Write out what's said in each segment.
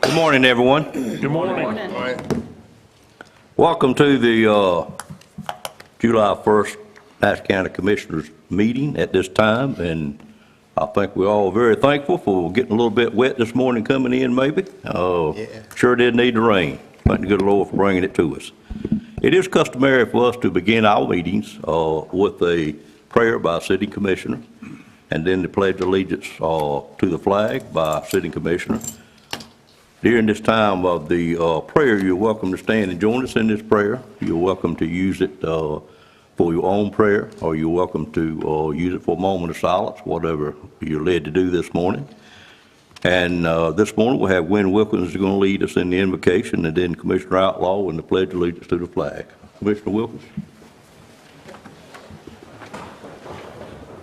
Good morning, everyone. Good morning. Welcome to the July 1st Nash County Commissioners meeting at this time, and I think we're all very thankful for getting a little bit wet this morning coming in, maybe. Sure did need the rain. Thank the good Lord for bringing it to us. It is customary for us to begin our meetings with a prayer by City Commissioner, and then the Pledge of Allegiance to the flag by City Commissioner. During this time of the prayer, you're welcome to stand and join us in this prayer. You're welcome to use it for your own prayer, or you're welcome to use it for a moment of silence, whatever you're led to do this morning. And this morning we'll have Gwen Wilkins who's going to lead us in the invocation, and then Commissioner Outlaw and the Pledge of Allegiance to the flag. Commissioner Wilkins.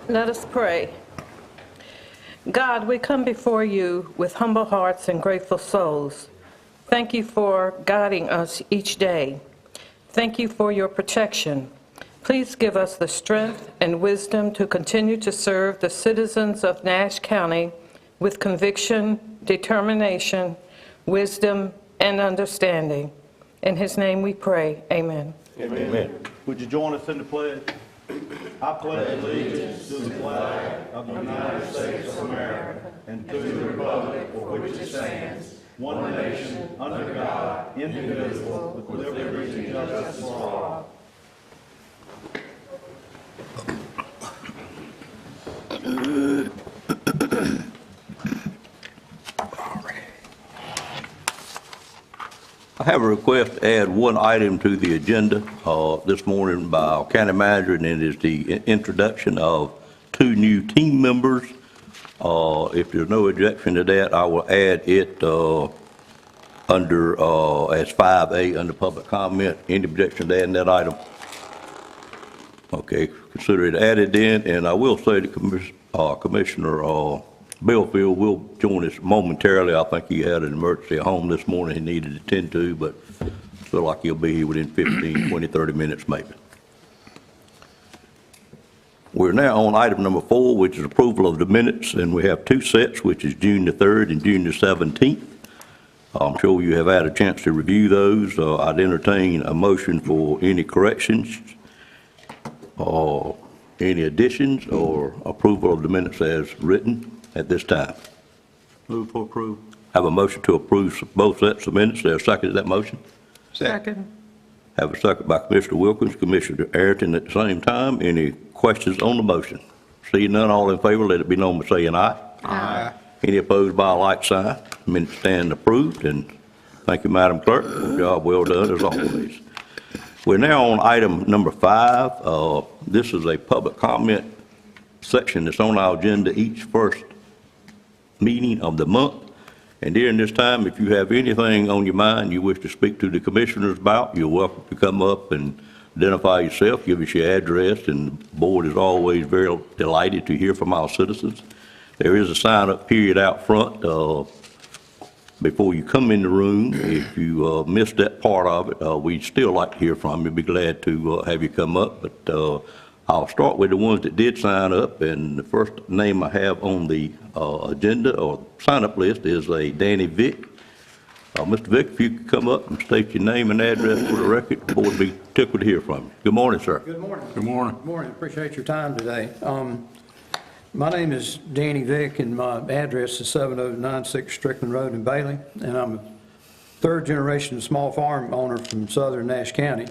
Let us pray. God, we come before you with humble hearts and grateful souls. Thank you for guiding us each day. Thank you for your protection. Please give us the strength and wisdom to continue to serve the citizens of Nash County with conviction, determination, wisdom, and understanding. In his name we pray. Amen. Amen. Would you join us in the pledge? I pledge allegiance to the flag of the United States of America and to the republic for which it stands, one nation, under God, indivisible, with liberty and justice for all. I have a request to add one item to the agenda this morning by our county manager, and it is the introduction of 2 new team members. If there's no objection to that, I will add it under as 5A under public comment. Any objection to adding that item? Okay, consider it added in, and I will say that Commissioner Belfield will join us momentarily. I think he had an emergency at home this morning he needed to attend to, but I feel like he'll be here within 15, 20, 30 minutes maybe. We're now on item number 4, which is approval of the minutes, and we have 2 sets, which is June the 3rd and June the 17th. I'm sure you have had a chance to review those. I'd entertain a motion for any corrections or any additions or approval of the minutes as written at this time. Move for approval. Have a motion to approve both sets of minutes. There a second to that motion? Second. Have a second by Commissioner Wilkins, Commissioner Ayrton at the same time. Any questions on the motion? Seeing none, all in favor, let it be known by saying aye. Aye. Any opposed by a like sign? Minutes stand approved, and thank you, Madam Clerk. Good job, well done as always. We're now on item number 5. This is a public comment section that's on our agenda each first meeting of the month. And during this time, if you have anything on your mind you wish to speak to the commissioners about, you're welcome to come up and identify yourself, give us your address, and the board is always very delighted to hear from our citizens. There is a sign-up period out front before you come in the room. If you missed that part of it, we'd still like to hear from you. Be glad to have you come up, but I'll start with the ones that did sign up, and the first name I have on the agenda or sign-up list is a Danny Vick. Mr. Vick, if you could come up and state your name and address for the record, the board would be tickled to hear from you. Good morning, sir. Good morning. Good morning. Good morning. Appreciate your time today. My name is Danny Vick, and my address is 7096 Strickland Road in Bailey, and I'm a 3rd generation small farm owner from southern Nash County.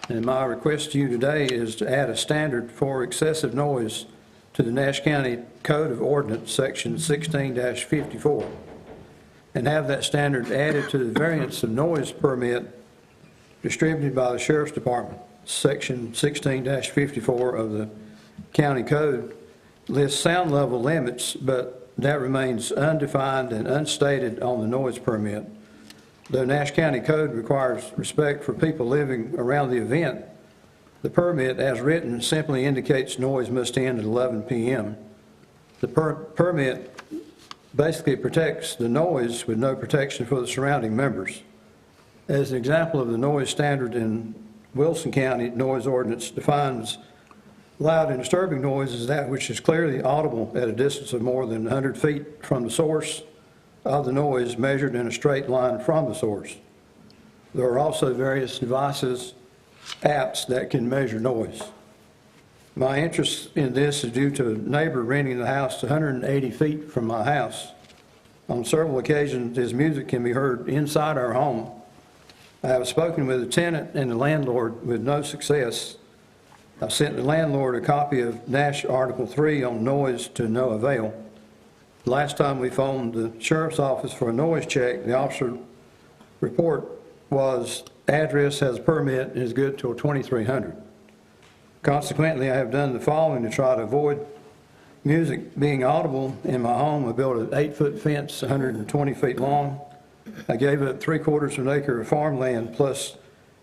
And my request to you today is to add a standard for excessive noise to the Nash County Code of Ordinance, section 16-54, and have that standard added to the variance of noise permit distributed by the Sheriff's Department. Section 16-54 of the county code lists sound level limits, but that remains undefined and unstated on the noise permit. The Nash County Code requires respect for people living around the event. The permit, as written, simply indicates noise must end at 11 p.m. The permit basically protects the noise with no protection for the surrounding members. As an example of the noise standard in Wilson County, noise ordinance defines loud and disturbing noise as that which is clearly audible at a distance of more than 100 feet from the source, of the noise measured in a straight line from the source. There are also various devices, apps that can measure noise. My interest in this is due to a neighbor renting the house 180 feet from my house. On several occasions, his music can be heard inside our home. I have spoken with the tenant and the landlord with no success. I sent the landlord a copy of Nash Article 3 on noise to no avail. Last time we phoned the sheriff's office for a noise check, the officer report was address has a permit and is good till 2300. Consequently, I have done the following to try to avoid music being audible in my home. I built an 8-foot fence, 120 feet long. I gave up 3/4 of an acre of farmland, plus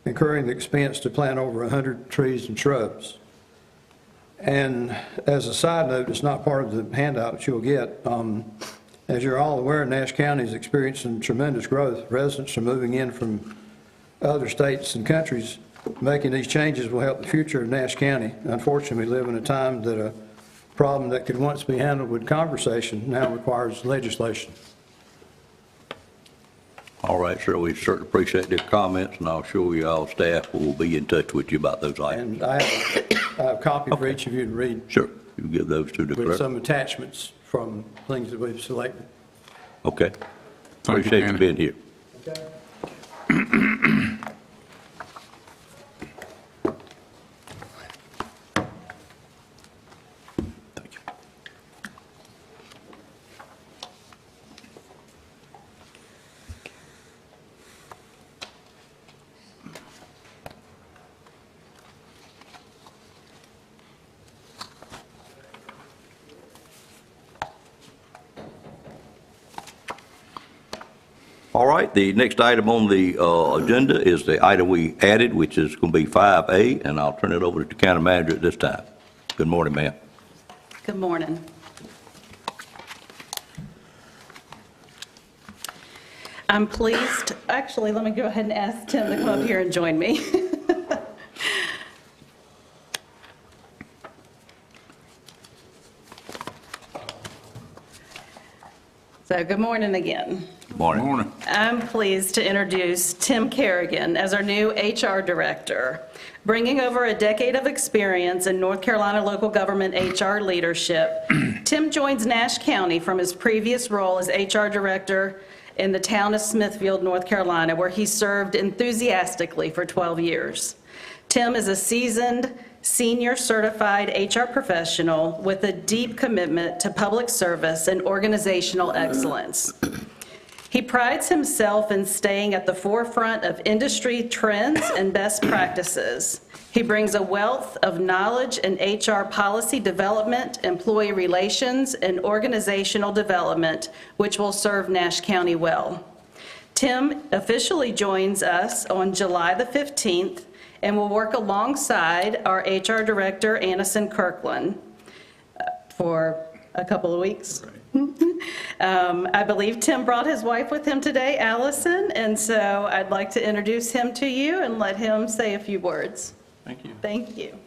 incurring the expense to plant over 100 trees and shrubs. And as a side note, it's not part of the handout that you'll get. As you're all aware, Nash County is experiencing tremendous growth. Residents are moving in from other states and countries. Making these changes will help the future of Nash County. Unfortunately, we live in a time that a problem that could once be handled with conversation now requires legislation. All right, sir, we certainly appreciate the comments, and I'll assure you all staff will be in touch with you about those items. And I have a copy for each of you to read Sure, you can give those to the with clerk. some attachments from things that we've selected. Okay. Thank you, Appreciate you Danny. being here. Thank you. All right, the next item on the agenda is the item we added, which is going to be 5A, and I'll turn it over to the county manager at this time. Good morning, ma'am. Good morning. I'm pleased, actually, let me go ahead and ask Tim to come up here and join me. So, good morning again. Morning. Morning. I'm pleased to introduce Tim Kerrigan as our new HR director. Bringing over a decade of experience in North Carolina local government HR leadership, Tim joins Nash County from his previous role as HR director in the town of Smithfield, North Carolina, where he served enthusiastically for 12 years. Tim is a seasoned, senior certified HR professional with a deep commitment to public service and organizational excellence. He prides himself in staying at the forefront of industry trends and best practices. He brings a wealth of knowledge in HR policy development, employee relations, and organizational development, which will serve Nash County well. Tim officially joins us on July the 15th and will work alongside our HR director, Annison Kirkland, for a couple of weeks. I believe Tim brought his wife with him today, Allison, and so I'd like to introduce him to you and let him say a few words. Thank you. Thank you.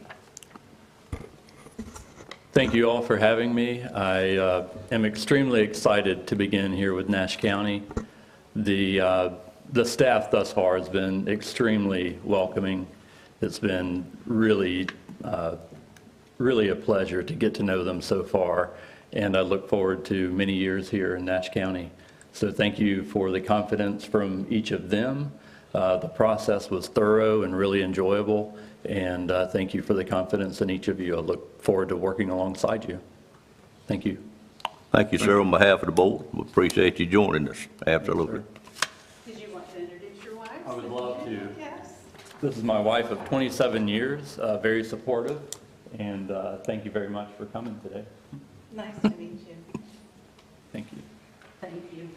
Thank you all for having me. I am extremely excited to begin here with Nash County. The staff thus far has been extremely welcoming. It's been really a pleasure to get to know them so far, and I look forward to many years here in Nash County. So thank you for the confidence from each of them. The process was thorough and really enjoyable, and thank you for the confidence in each of you. I look forward to working alongside you. Thank you. Thank you, sir, on behalf of the board. We appreciate you joining us. Absolutely. Did you want to introduce your wife? I would love to. Yes. This is my wife of 27 years, very supportive, and thank you very much for coming today. Nice to meet you. Thank you. Thank you.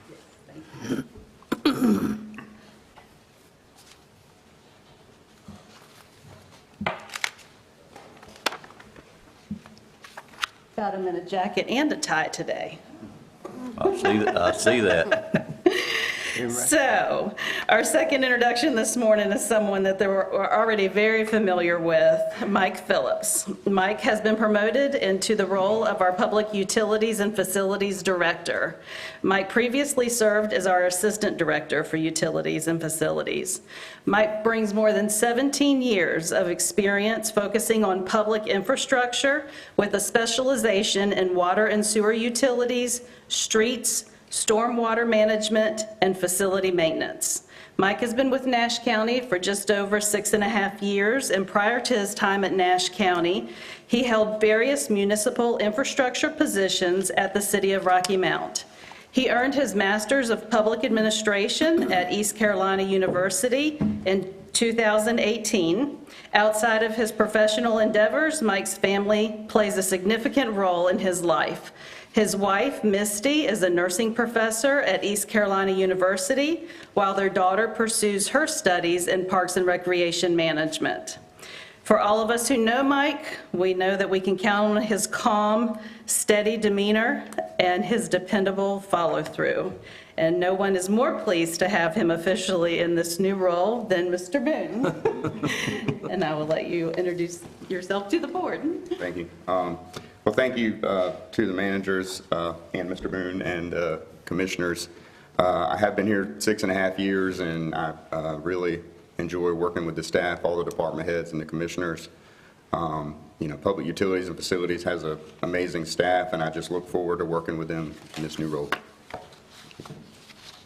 Yes, thank you. Got him in a jacket and a tie today. I see that. So, our second introduction this morning is someone that we're already very familiar with, Mike Phillips. Mike has been promoted into the role of our Public Utilities and Facilities Director. Mike previously served as our Assistant Director for Utilities and Facilities. Mike brings more than 17 years of experience focusing on public infrastructure with a specialization in water and sewer utilities, streets, stormwater management, and facility maintenance. Mike has been with Nash County for just over 6.5 years, and prior to his time at Nash County, he held various municipal infrastructure positions at the city of Rocky Mount. He earned his Master's of Public Administration at East Carolina University in 2018. Outside of his professional endeavors, Mike's family plays a significant role in his life. His wife, Misty, is a nursing professor at East Carolina University, while their daughter pursues her studies in Parks and Recreation Management. For all of us who know Mike, we know that we can count on his calm, steady demeanor and his dependable follow-through. And no one is more pleased to have him officially in this new role than Mr. Boone. And I will let you introduce yourself to the board. Thank you. Well, thank you to the managers and Mr. Boone and commissioners. I have been here 6.5 years, and I really enjoy working with the staff, all the department heads and the commissioners. You know, Public Utilities and Facilities has an amazing staff, and I just look forward to working with them in this new role.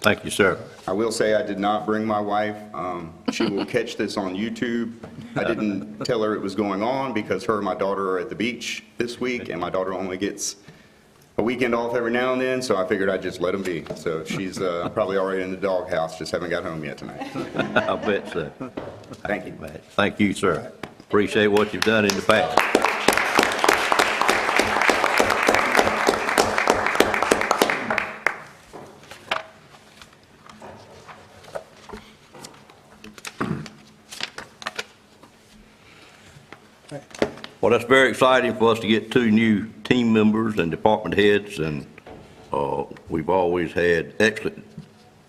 Thank you, sir. I will say I did not bring my wife. She will catch this on YouTube. I didn't tell her it was going on because her and my daughter are at the beach this week, and my daughter only gets a weekend off every now and then, so I figured I'd just let them be. So she's probably already in the doghouse, just haven't got home yet tonight. I bet so. Thank you. Thank you, sir. Appreciate what you've done in the past. Well, that's very exciting for us to get 2 new team members and department heads, and we've always had excellent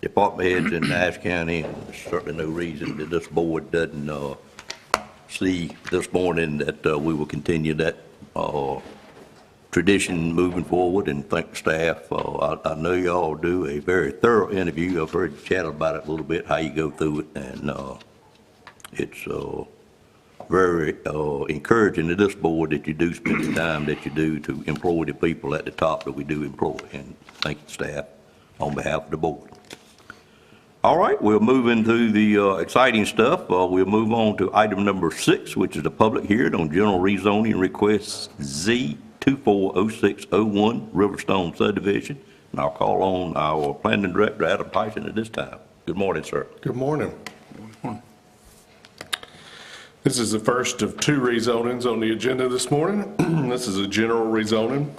department heads in Nash County, and there's certainly no reason that this board doesn't see this morning that we will continue that tradition moving forward, and thank the staff. I know you all do a very thorough interview. I've heard you chat about it a little bit, how you go through it, and it's very encouraging to this board that you do spend the time that you do to employ the people at the top that we do employ, and thank the staff on behalf of the board. All right, we'll move into the exciting stuff. We'll move on to item number 6, which is the public hearing on general rezoning request Z240601 Riverstone subdivision. And I'll call on our planning director, Adam Tyson, at this time. Good morning, sir. Good morning. This is the first of 2 rezonings on the agenda this morning. This is a general rezoning.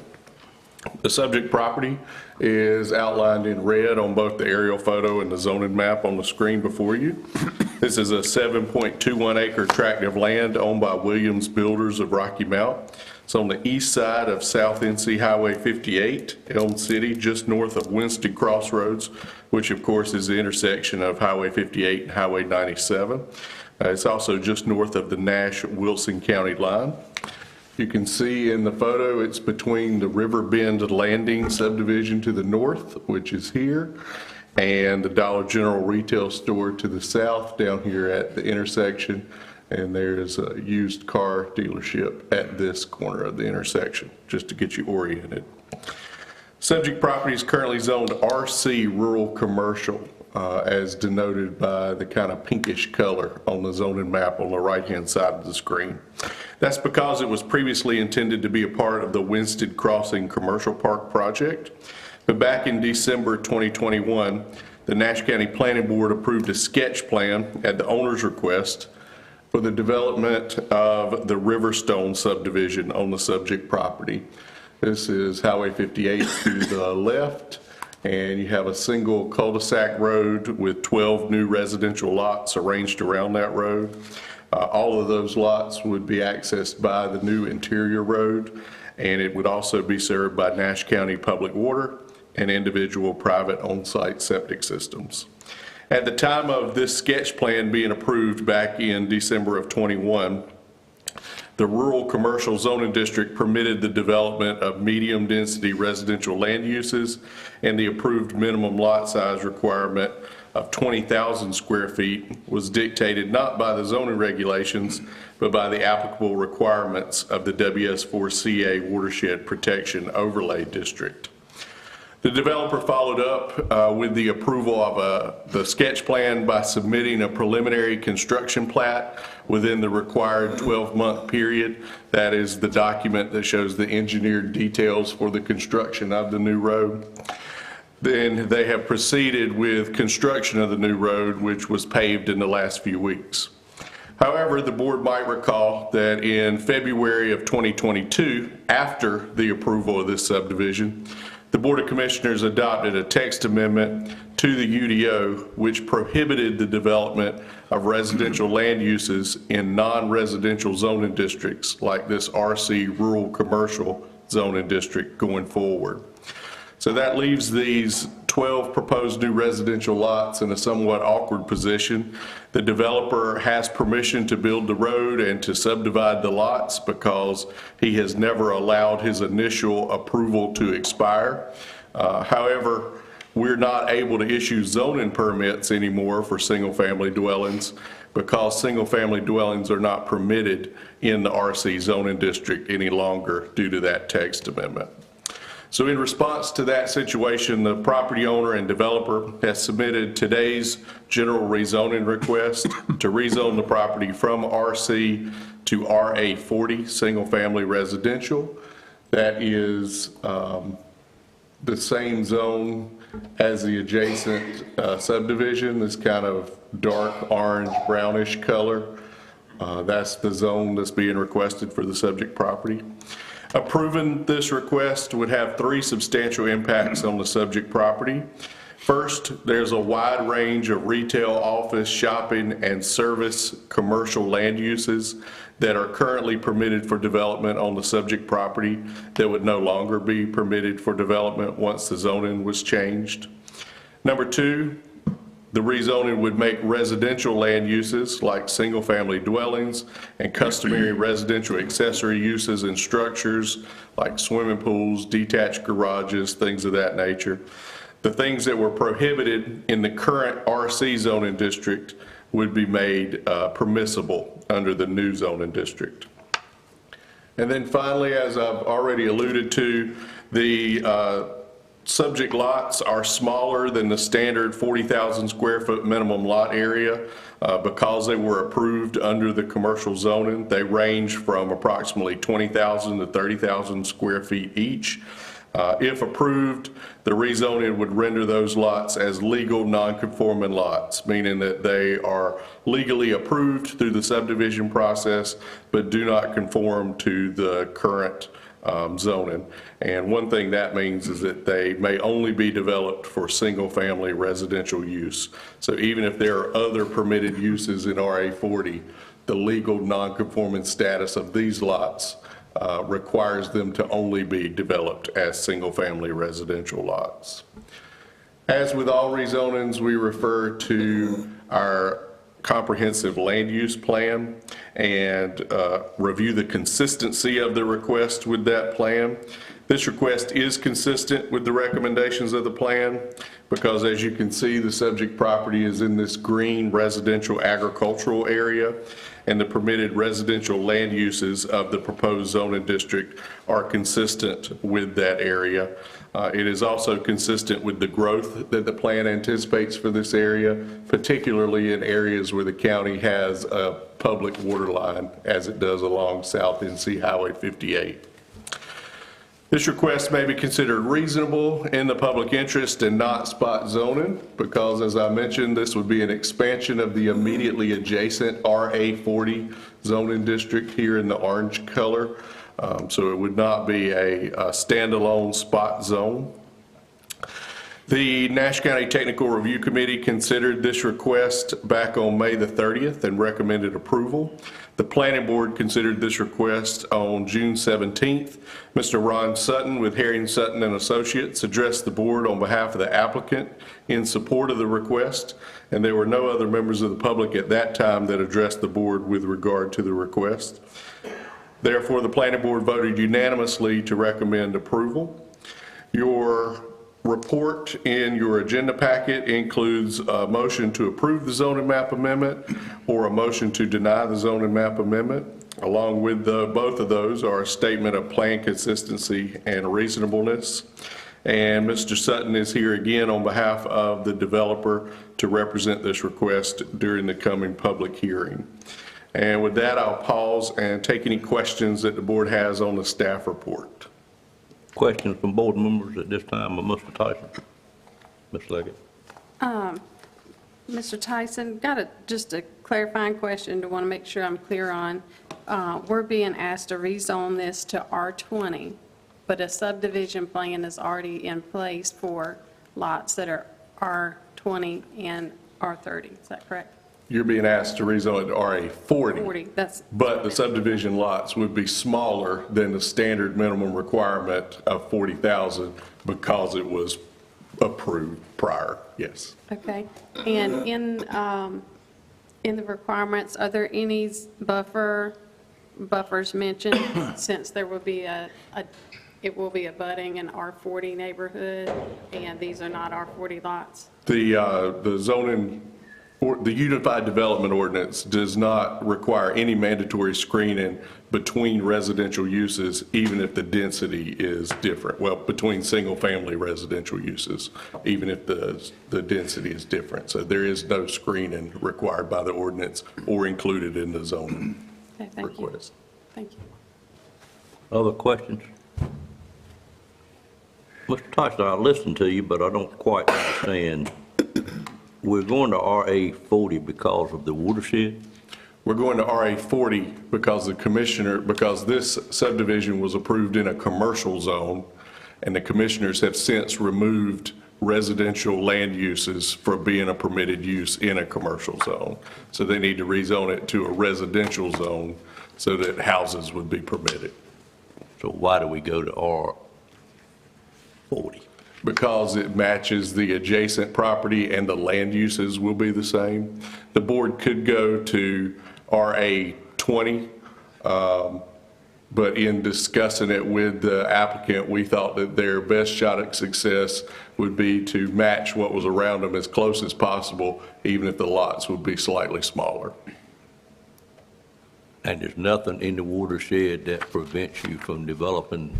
The subject property is outlined in red on both the aerial photo and the zoning map on the screen before you. This is a 7.21 acre tract of land owned by Williams Builders of Rocky Mount. It's on the east side of South NC Highway 58, Elm City, just north of Winston Crossroads, which of course is the intersection of Highway 58 and Highway 97. It's also just north of the Nash-Wilson County line. You can see in the photo, it's between the River Bend Landing subdivision to the north, which is here, and the Dollar General retail store to the south down here at the intersection. And there's a used car dealership at this corner of the intersection, just to get you oriented. Subject property is currently zoned RC Rural Commercial, as denoted by the kind of pinkish color on the zoning map on the right-hand side of the screen. That's because it was previously intended to be a part of the Winston Crossing Commercial Park project. But back in December 2021, the Nash County Planning Board approved a sketch plan at the owner's request for the development of the Riverstone subdivision on the subject property. This is Highway 58 to the left, and you have a single cul-de-sac road with 12 new residential lots arranged around that road. All of those lots would be accessed by the new interior road, and it would also be served by Nash County Public Water and individual private on-site septic systems. At the time of this sketch plan being approved back in December of '21, the rural commercial zoning district permitted the development of medium-density residential land uses, and the approved minimum lot size requirement of 20,000 square feet was dictated not by the zoning regulations, but by the applicable requirements of the WS4CA Watershed Protection Overlay District. The developer followed up with the approval of the sketch plan by submitting a preliminary construction plat within the required 12-month period. That is the document that shows the engineered details for the construction of the new road. Then they have proceeded with construction of the new road, which was paved in the last few weeks. However, the board might recall that in February of 2022, after the approval of this subdivision, the Board of Commissioners adopted a text amendment to the UDO which prohibited the development of residential land uses in non-residential zoning districts like this RC Rural Commercial Zoning District going forward. So that leaves these 12 proposed new residential lots in a somewhat awkward position. The developer has permission to build the road and to subdivide the lots because he has never allowed his initial approval to expire. However, we're not able to issue zoning permits anymore for single-family dwellings because single-family dwellings are not permitted in the RC zoning district any longer due to that text amendment. So in response to that situation, the property owner and developer has submitted today's general rezoning request to rezone the property from RC to RA40, single-family residential. That is the same zone as the adjacent subdivision, this kind of dark orange brownish color. That's the zone that's being requested for the subject property. Approving this request would have three substantial impacts on the subject property. First, there's a wide range of retail, office, shopping, and service commercial land uses that are currently permitted for development on the subject property that would no longer be permitted for development once the zoning was changed. Number two, the rezoning would make residential land uses like single-family dwellings and customary residential accessory uses and structures like swimming pools, detached garages, things of that nature. The things that were prohibited in the current RC zoning district would be made permissible under the new zoning district. And then finally, as I've already alluded to, the subject lots are smaller than the standard 40,000 square foot minimum lot area because they were approved under the commercial zoning. They range from approximately 20,000 to 30,000 square feet each. If approved, the rezoning would render those lots as legal non-conforming lots, meaning that they are legally approved through the subdivision process, but do not conform to the current zoning. And one thing that means is that they may only be developed for single-family residential use. So even if there are other permitted uses in RA40, the legal non-conforming status of these lots requires them to only be developed as single-family residential lots. As with all rezonings, we refer to our comprehensive land use plan and review the consistency of the request with that plan. This request is consistent with the recommendations of the plan because, as you can see, the subject property is in this green residential agricultural area, and the permitted residential land uses of the proposed zoning district are consistent with that area. It is also consistent with the growth that the plan anticipates for this area, particularly in areas where the county has a public water line, as it does along South NC Highway 58. This request may be considered reasonable in the public interest and not spot zoning because, as I mentioned, this would be an expansion of the immediately adjacent RA40 zoning district here in the orange color. So it would not be a standalone spot zone. The Nash County Technical Review Committee considered this request back on May the 30th and recommended approval. The planning board considered this request on June 17th. Mr. Ron Sutton with Herring Sutton and Associates addressed the board on behalf of the applicant in support of the request, and there were no other members of the public at that time that addressed the board with regard to the request. Therefore, the planning board voted unanimously to recommend approval. Your report in your agenda packet includes a motion to approve the zoning map amendment or a motion to deny the zoning map amendment. Along with both of those are a statement of plan consistency and reasonableness. And Mr. Sutton is here again on behalf of the developer to represent this request during the coming public hearing. And with that, I'll pause and take any questions that the board has on the staff report. Questions from board members at this time of Mr. Tyson? Ms. Leggett? Mr. Tyson, just a clarifying question to want to make sure I'm clear on. We're being asked to rezone this to R20, but a subdivision plan is already in place for lots that are R20 and R30. Is that correct? You're being asked to rezone it to RA40. 40, that's, But the subdivision lots would be smaller than the standard minimum requirement of 40,000 because it was approved prior, yes. okay. And in the requirements, are there any buffers mentioned since there will be it will be abutting an R40 neighborhood and these are not R40 lots? The zoning, the Unified Development Ordinance does not require any mandatory screening between residential uses, even if the density is different. Well, between single-family residential uses, even if the density is different. So there is no screening required by the ordinance or included in the zoning Okay, thank you. request. Thank you. Other questions? Mr. Tyson, I listened to you, but I don't quite understand. We're going to RA40 because of the watershed? We're going to RA40 because this subdivision was approved in a commercial zone, and the commissioners have since removed residential land uses from being a permitted use in a commercial zone. So they need to rezone it to a residential zone so that houses would be permitted. So why do we go to R40? Because it matches the adjacent property and the land uses will be the same. The board could go to RA20, but in discussing it with the applicant, we thought that their best shot at success would be to match what was around them as close as possible, even if the lots would be slightly smaller. And there's nothing in the watershed that prevents you from developing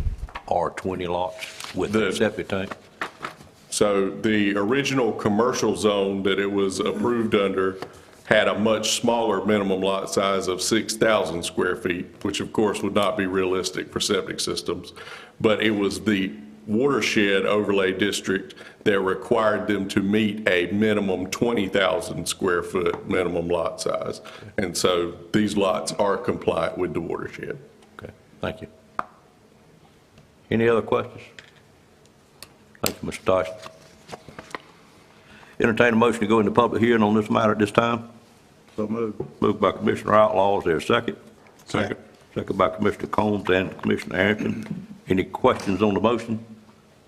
R20 lots with a septic tank? So the original commercial zone that it was approved under had a much smaller minimum lot size of 6,000 square feet, which of course would not be realistic for septic systems. But it was the watershed overlay district that required them to meet a minimum 20,000 square foot minimum lot size. And so these lots are compliant with the watershed. Okay, thank you. Any other questions? Thank you, Mr. Tyson. Entertain a motion to go into public hearing on this matter at this time. So moved. Moved by Commissioner Outlaw, is there a second? Second. Second by Commissioner Combs and Commissioner Arrington. Any questions on the motion?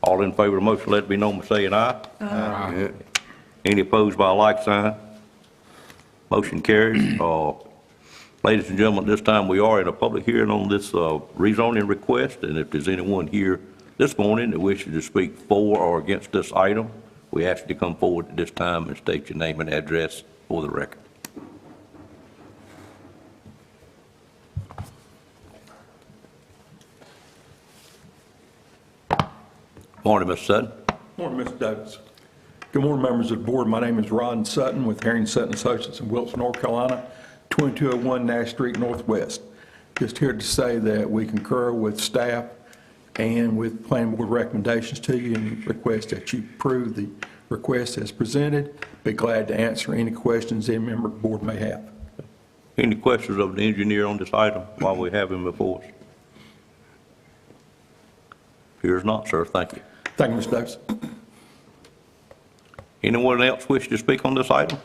All in favor of the motion, let it be known by saying aye. Aye. Any opposed by a like sign? Motion carries. Ladies and gentlemen, this time we are in a public hearing on this rezoning request, and if there's anyone here this morning that wishes to speak for or against this item, we ask you to come forward at this time and state your name and address for the record. Morning, Mr. Sutton. Morning, Mr. Davis. Good morning, members of the board. My name is Ron Sutton with Herring Sutton Associates in Wilson, North Carolina, 2201 Nash Street Northwest. Just here to say that we concur with staff and with planning board recommendations to you and request that you approve the request as presented. Be glad to answer any questions any member of the board may have. Any questions of the engineer on this item while we have him before us? Appears not, sir. Thank you. Thank you, Mr. Davis. Anyone else wish to speak on this item?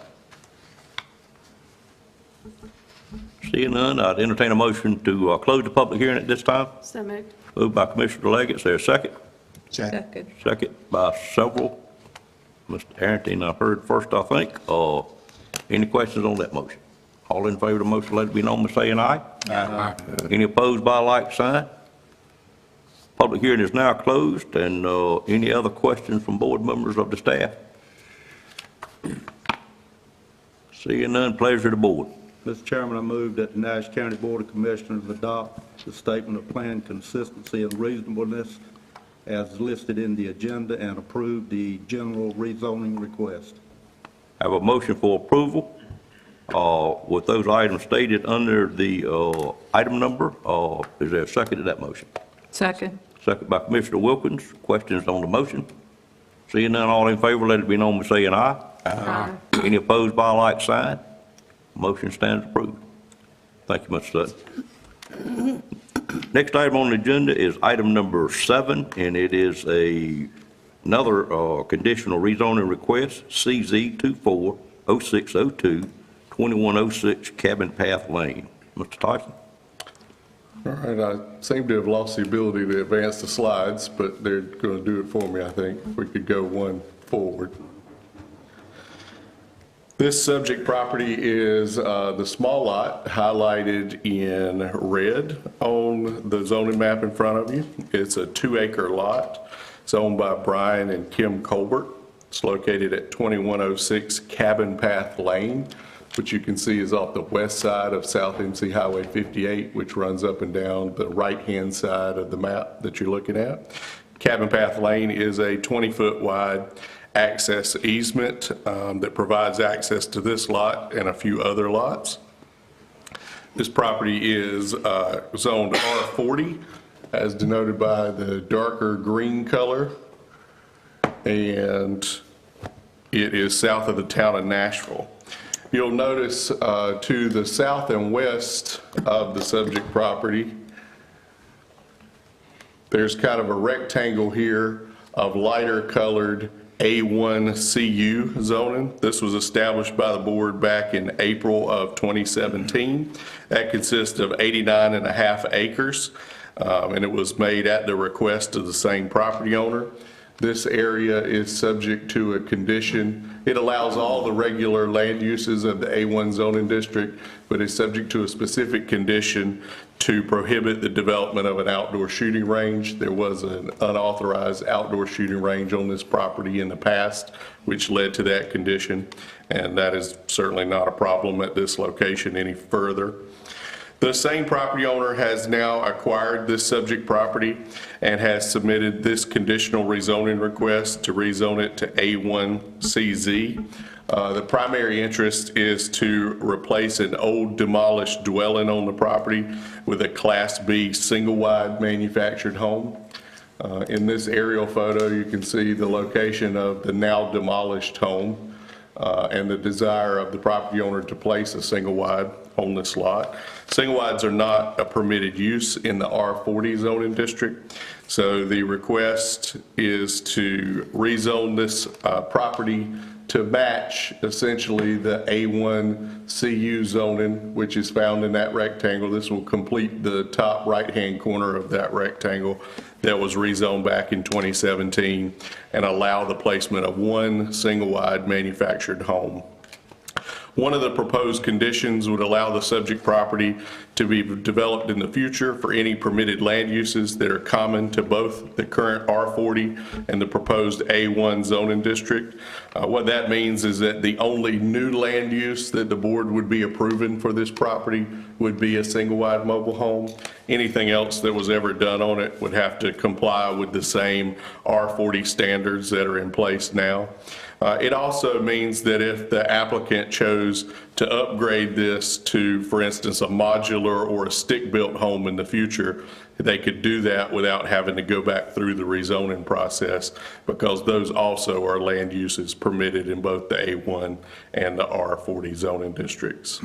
Seeing none, I'd entertain a motion to close the public hearing at this time. So moved. Moved by Commissioner Leggett, is there a second? Second. Second by several. Mr. Harrington, I heard first, I think. Any questions on that motion? All in favor of the motion, let it be known by saying aye. Aye. Any opposed by a like sign? Public hearing is now closed, and any other questions from board members of the staff? Seeing none, pleasure to the board. Mr. Chairman, I move that the Nash County Board of Commissioners adopt the statement of plan consistency and reasonableness as listed in the agenda and approve the general rezoning request. Have a motion for approval with those items stated under the item number. Is there a second to that motion? Second. Second by Commissioner Wilkins. Questions on the motion? Seeing none, all in favor, let it be known by saying aye. Aye. Any opposed by a like sign? Motion stands approved. Thank you, Mr. Sutton. Next item on the agenda is item number 7, and it is another conditional rezoning request, CZ 240602, 2106 Cabin Path Lane. Mr. Tyson? All right, I seem to have lost the ability to advance the slides, but they're going to do it for me, I think. We could go one forward. This subject property is the small lot highlighted in red on the zoning map in front of you. It's a 2-acre lot. It's owned by Brian and Kim Colbert. It's located at 2106 Cabin Path Lane, which you can see is off the west side of South MC Highway 58, which runs up and down the right-hand side of the map that you're looking at. Cabin Path Lane is a 20-foot wide access easement that provides access to this lot and a few other lots. This property is zoned R40, as denoted by the darker green color, and it is south of the town of Nashville. You'll notice to the south and west of the subject property, there's kind of a rectangle here of lighter colored A1 CU zoning. This was established by the board back in April of 2017. That consists of 89.5 acres, and it was made at the request of the same property owner. This area is subject to a condition. It allows all the regular land uses of the A1 zoning district, but is subject to a specific condition to prohibit the development of an outdoor shooting range. There was an unauthorized outdoor shooting range on this property in the past, which led to that condition, and that is certainly not a problem at this location any further. The same property owner has now acquired this subject property and has submitted this conditional rezoning request to rezone it to A1CZ. The primary interest is to replace an old demolished dwelling on the property with a Class B single-wide manufactured home. In this aerial photo, you can see the location of the now demolished home and the desire of the property owner to place a single-wide on this lot. Single-wides are not a permitted use in the R40 zoning district, so the request is to rezone this property to match essentially the A1 CU zoning, which is found in that rectangle. This will complete the top right-hand corner of that rectangle that was rezoned back in 2017 and allow the placement of one single-wide manufactured home. One of the proposed conditions would allow the subject property to be developed in the future for any permitted land uses that are common to both the current R40 and the proposed A1 zoning district. What that means is that the only new land use that the board would be approving for this property would be a single-wide mobile home. Anything else that was ever done on it would have to comply with the same R40 standards that are in place now. It also means that if the applicant chose to upgrade this to, for instance, a modular or a stick-built home in the future, they could do that without having to go back through the rezoning process, because those also are land uses permitted in both the A1 and the R40 zoning districts.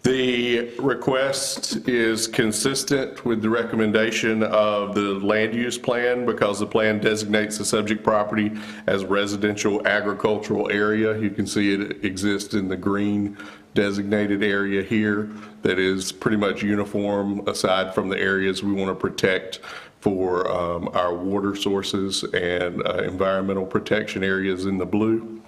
The request is consistent with the recommendation of the land use plan, because the plan designates the subject property as residential agricultural area. You can see it exists in the green designated area here that is pretty much uniform, aside from the areas we want to protect for our water sources and environmental protection areas in the blue.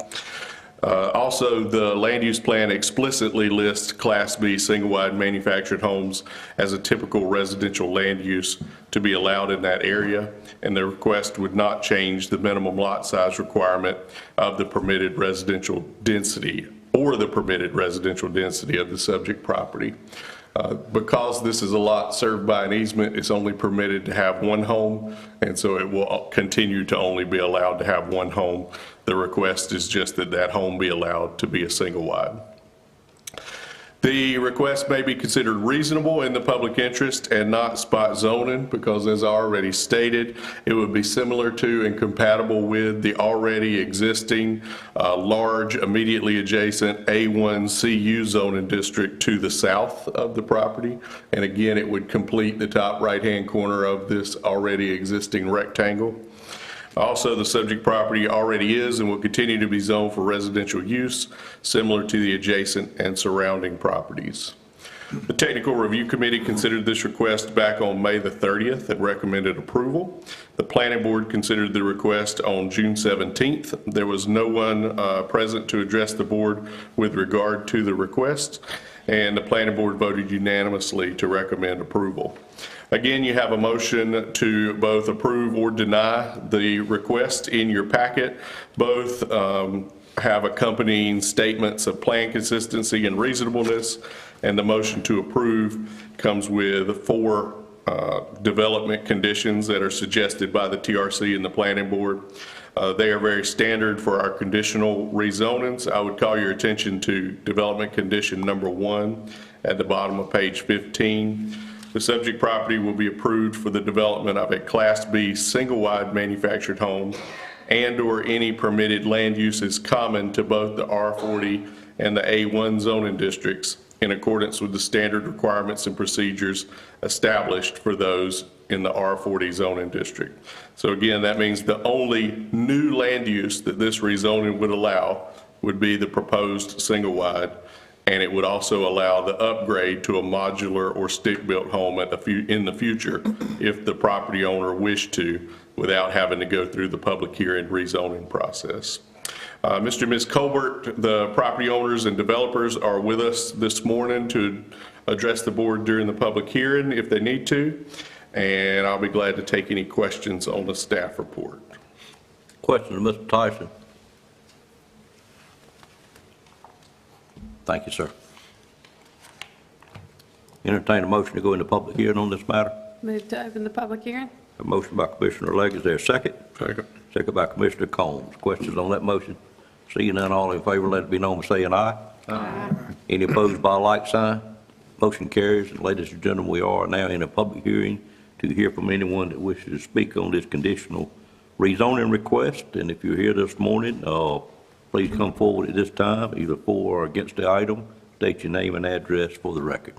Also, the land use plan explicitly lists Class B single-wide manufactured homes as a typical residential land use to be allowed in that area, and the request would not change the minimum lot size requirement of the permitted residential density or the permitted residential density of the subject property. Because this is a lot served by an easement, it's only permitted to have one home, and so it will continue to only be allowed to have one home. The request is just that that home be allowed to be a single wide. The request may be considered reasonable in the public interest and not spot zoning, because as I already stated, it would be similar to and compatible with the already existing large immediately adjacent A1 CU zoning district to the south of the property. And again, it would complete the top right-hand corner of this already existing rectangle. Also, the subject property already is and will continue to be zoned for residential use, similar to the adjacent and surrounding properties. The Technical Review Committee considered this request back on May the 30th and recommended approval. The Planning Board considered the request on June 17th. There was no one present to address the board with regard to the request, and the Planning Board voted unanimously to recommend approval. Again, you have a motion to both approve or deny the request in your packet. Both have accompanying statements of plan consistency and reasonableness, and the motion to approve comes with 4 development conditions that are suggested by the TRC and the Planning Board. They are very standard for our conditional rezonings. I would call your attention to development condition number 1 at the bottom of page 15. The subject property will be approved for the development of a Class B single-wide manufactured home and/or any permitted land uses common to both the R40 and the A1 zoning districts in accordance with the standard requirements and procedures established for those in the R40 zoning district. So again, that means the only new land use that this rezoning would allow would be the proposed single-wide, and it would also allow the upgrade to a modular or stick-built home in the future if the property owner wished to, without having to go through the public hearing rezoning process. Mr. and Ms. Colbert, the property owners and developers, are with us this morning to address the board during the public hearing if they need to, and I'll be glad to take any questions on the staff report. Question to Mr. Tyson. Thank you, sir. Entertain a motion to go into public hearing on this matter. Move to open the public hearing. A motion by Commissioner Legg. Is there a second? Second. Second by Commissioner Combs. Questions on that motion? Seeing none, all in favor, let it be known by saying aye. Aye. Any opposed by a like sign? Motion carries. And ladies and gentlemen, we are now in a public hearing to hear from anyone that wishes to speak on this conditional rezoning request. And if you're here this morning, please come forward at this time, either for or against the item. State your name and address for the record.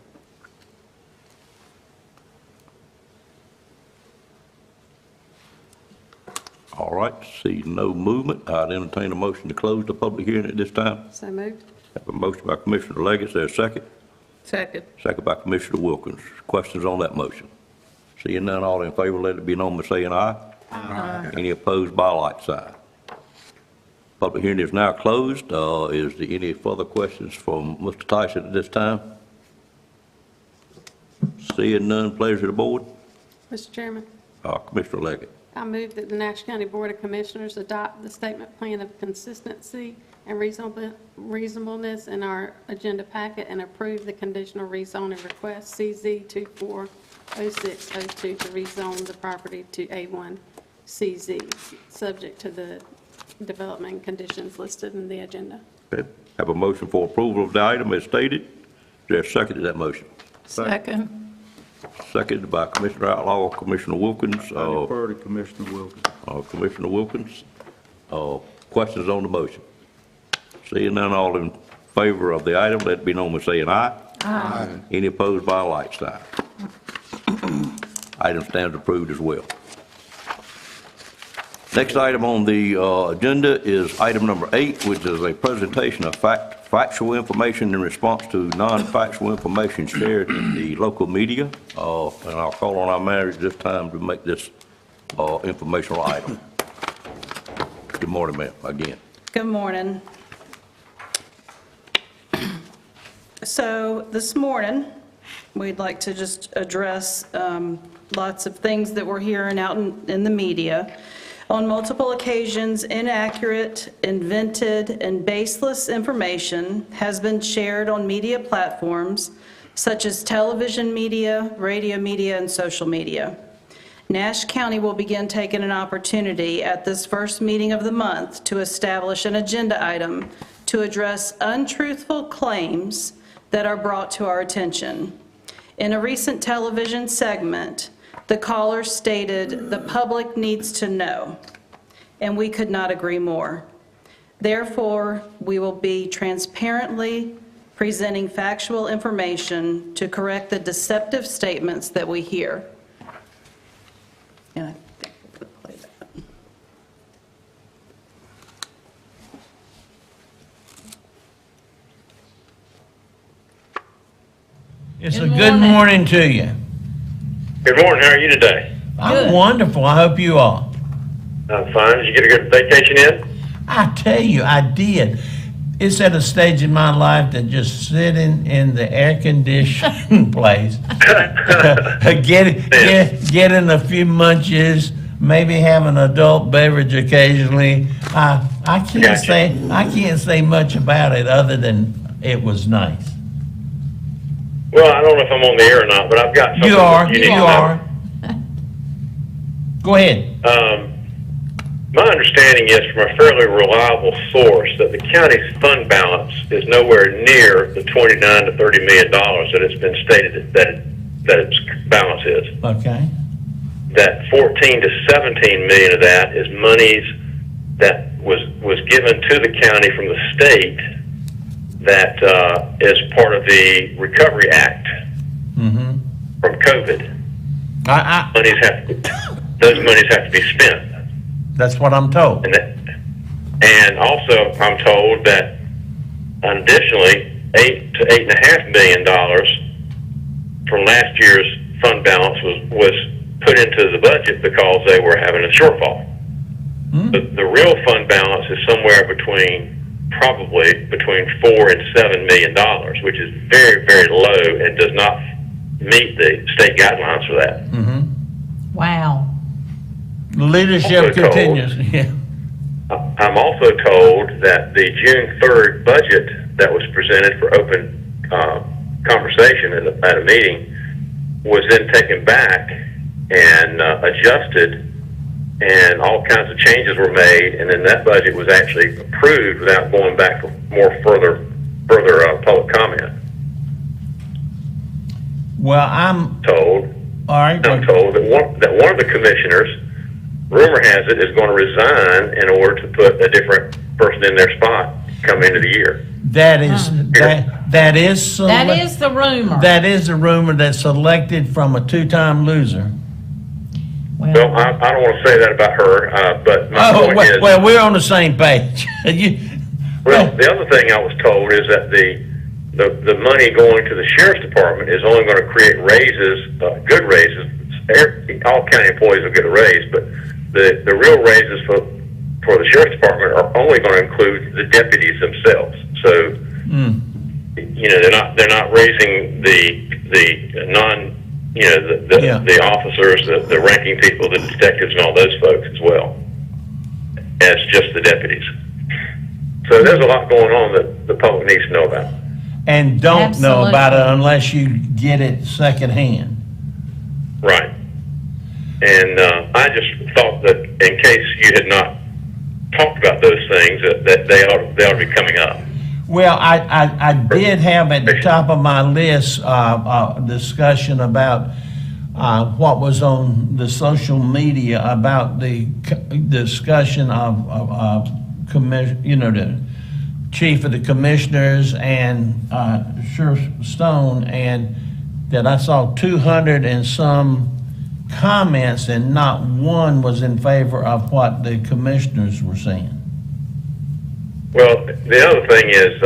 All right, see no movement. I'd entertain a motion to close the public hearing at this time. So moved. Have a motion by Commissioner Leggett. Is there a second? Second. Second by Commissioner Wilkins. Questions on that motion? Seeing none, all in favor, let it be known by saying aye. Aye. Any opposed by a like sign? Public hearing is now closed. Is there any further questions from Mr. Tyson at this time? Seeing none, pleasure to the board. Mr. Chairman, Commissioner Leggett. I move that the Nash County Board of Commissioners adopt the statement plan of consistency and reasonableness in our agenda packet and approve the conditional rezoning request CZ 240602 to rezone the property to A1 CZ, subject to the development conditions listed in the agenda. Okay. Have a motion for approval of the item as stated. Is there a second to that motion? Second. Seconded by Commissioner Outlaw, Commissioner Wilkins. I defer to Commissioner Wilkins. Commissioner Wilkins. Questions on the motion? Seeing none, all in favor of the item, let it be known by saying aye. Aye. Any opposed by a like sign? Item stands approved as well. Next item on the agenda is item number 8, which is a presentation of factual information in response to non-factual information shared in the local media. And I'll call on our manager this time to make this informational item. Good morning, ma'am, again. Good morning. So this morning, we'd like to just address lots of things that we're hearing out in the media. On multiple occasions, inaccurate, invented, and baseless information has been shared on media platforms such as television media, radio media, and social media. Nash County will begin taking an opportunity at this first meeting of the month to establish an agenda item to address untruthful claims that are brought to our attention. In a recent television segment, the caller stated, "The public needs to know," and we could not agree more. Therefore, we will be transparently presenting factual information to correct the deceptive statements that we hear. And I think we'll play that. It's a good morning to you. Good morning, how are you today? I'm wonderful. I hope you are. I'm fine. Did you get a good vacation in? I tell you, I did. It's at a stage in my life that just sitting in the air-conditioned place, getting a few munches, maybe have an adult beverage occasionally. I can't say much about it other than it was nice. Well, I don't know if I'm on the air or not, but I've got something. You are. that need You to know. are. Go ahead. My understanding is from a fairly reliable source that the county's fund balance is nowhere near the $29 to $30 million that it's been stated that its balance is. Okay. That 14 to 17 million of that is monies that was given to the county from the state that is part of the Recovery Act from COVID. Those monies have to be spent. That's what I'm told. And also, I'm told that additionally, $8 to $8.5 million from last year's fund balance was put into the budget because they were having a shortfall. The real fund balance is somewhere probably between $4 and $7 million, which is very, very low and does not meet the state guidelines for that. Wow. Leadership continues. Yeah. I'm also told that the June 3rd budget that was presented for open conversation at a meeting was then taken back and adjusted, and all kinds of changes were made, and then that budget was actually approved without going back for further public comment. Well, I'm told. All right. I'm told that one of the commissioners, rumor has it, is going to resign in order to put a different person in their spot come into the year. That is that is the rumor. That is the rumor that's selected from a two-time loser. Well, I don't want to say that about her, but my point is... Well, we're on the same page. Well, the other thing I was told is that the money going to the sheriff's department is only going to create raises, good raises. All county employees will get a raise, but the real raises for the sheriff's department are only going to include the deputies themselves. So, they're not raising the officers, the ranking people, the detectives, and all those folks as well as just the deputies. So there's a lot going on that the public needs to know about. And don't know about it unless you get it secondhand. Right. And I just thought that in case you had not talked about those things, that they ought to be coming up. Well, I did have at the top of my list a discussion about what was on the social media about the discussion of the chief of the commissioners and Sheriff Stone, and that I saw 200 and some comments and not one was in favor of what the commissioners were saying. Well, the other thing is,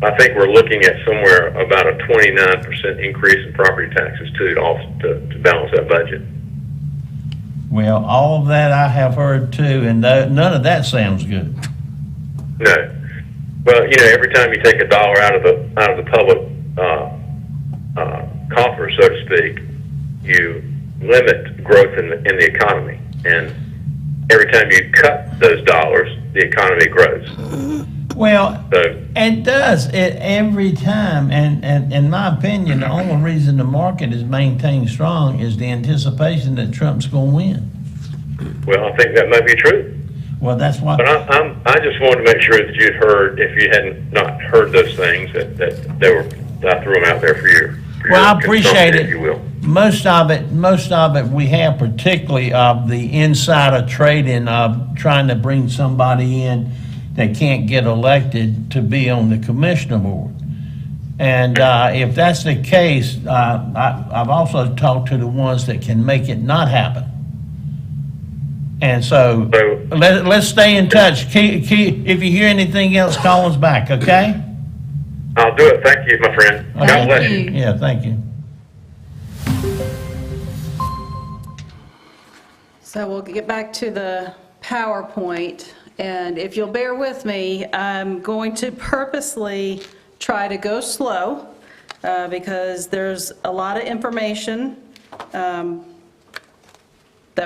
I think we're looking at somewhere about a 29% increase in property taxes too, to balance that budget. Well, all of that I have heard too, and none of that sounds good. No. Well, every time you take a dollar out of the public coffer, so to speak, you limit growth in the economy. And every time you cut those dollars, the economy grows. Well, So, it does, every time, and in my opinion, the only reason the market is maintained strong is the anticipation that Trump's gonna win. well, I think that might be true. Well, that's what, But I just wanted to make sure that you'd heard, if you hadn't not heard those things, that they were, I threw them out there for your well, I appreciate consumption, it. if you will. Most of it we have, particularly of the insider trading of trying to bring somebody in that can't get elected to be on the commissioner board. And if that's the case, I've also talked to the ones that can make it not happen. And so, let's stay in touch. If you hear anything else, call us back, okay? I'll do it. Thank you, my friend. God bless you. Yeah, thank you. So we'll get back to the PowerPoint, and if you'll bear with me, I'm going to purposely try to go slow because there's a lot of information that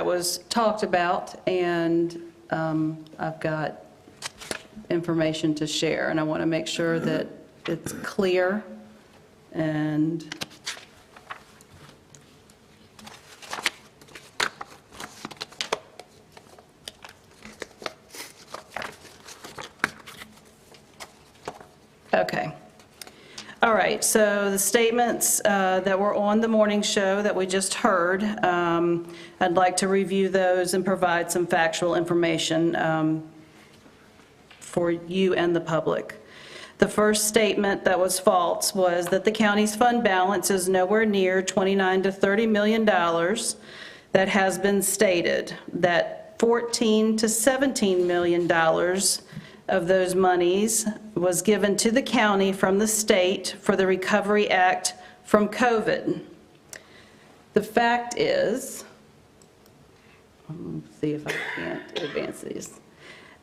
was talked about, and I've got information to share, and I want to make sure that it's clear and okay. All right, so the statements that were on the morning show that we just heard, I'd like to review those and provide some factual information for you and the public. The first statement that was false was that the county's fund balance is nowhere near $29 to $30 million that has been stated, that $14 to $17 million of those monies was given to the county from the state for the Recovery Act from COVID. The fact is, let's see if I can't advance these.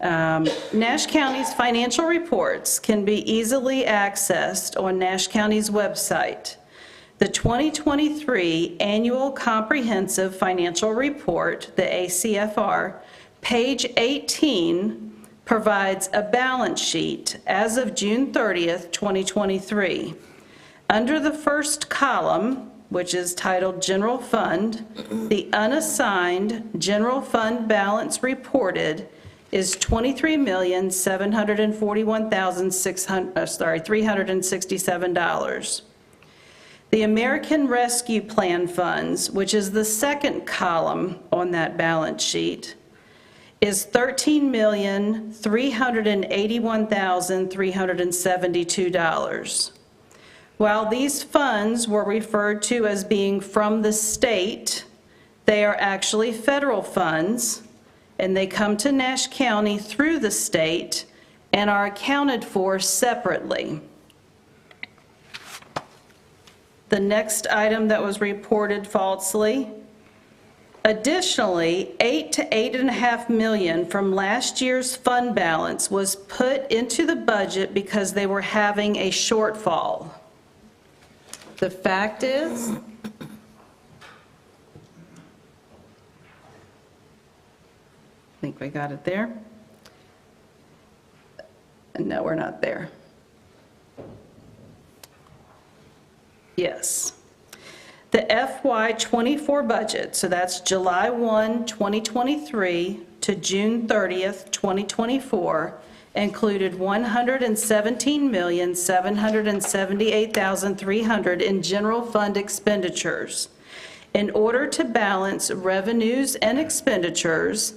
Nash County's financial reports can be easily accessed on Nash County's website. The 2023 Annual Comprehensive Financial Report, the ACFR, page 18, provides a balance sheet as of June 30th, 2023. Under the first column, which is titled General Fund, the unassigned general fund balance reported is $23,741,367. The American Rescue Plan funds, which is the second column on that balance sheet, is $13,381,372. While these funds were referred to as being from the state, they are actually federal funds, and they come to Nash County through the state and are accounted for separately. The next item that was reported falsely, additionally, $8 to $8.5 million from last year's fund balance was put into the budget because they were having a shortfall. The fact is, I think we got it there. No, we're not there. Yes. The FY24 budget, so that's July 1, 2023 to June 30th, 2024, included $117,778,300 in general fund expenditures. In order to balance revenues and expenditures,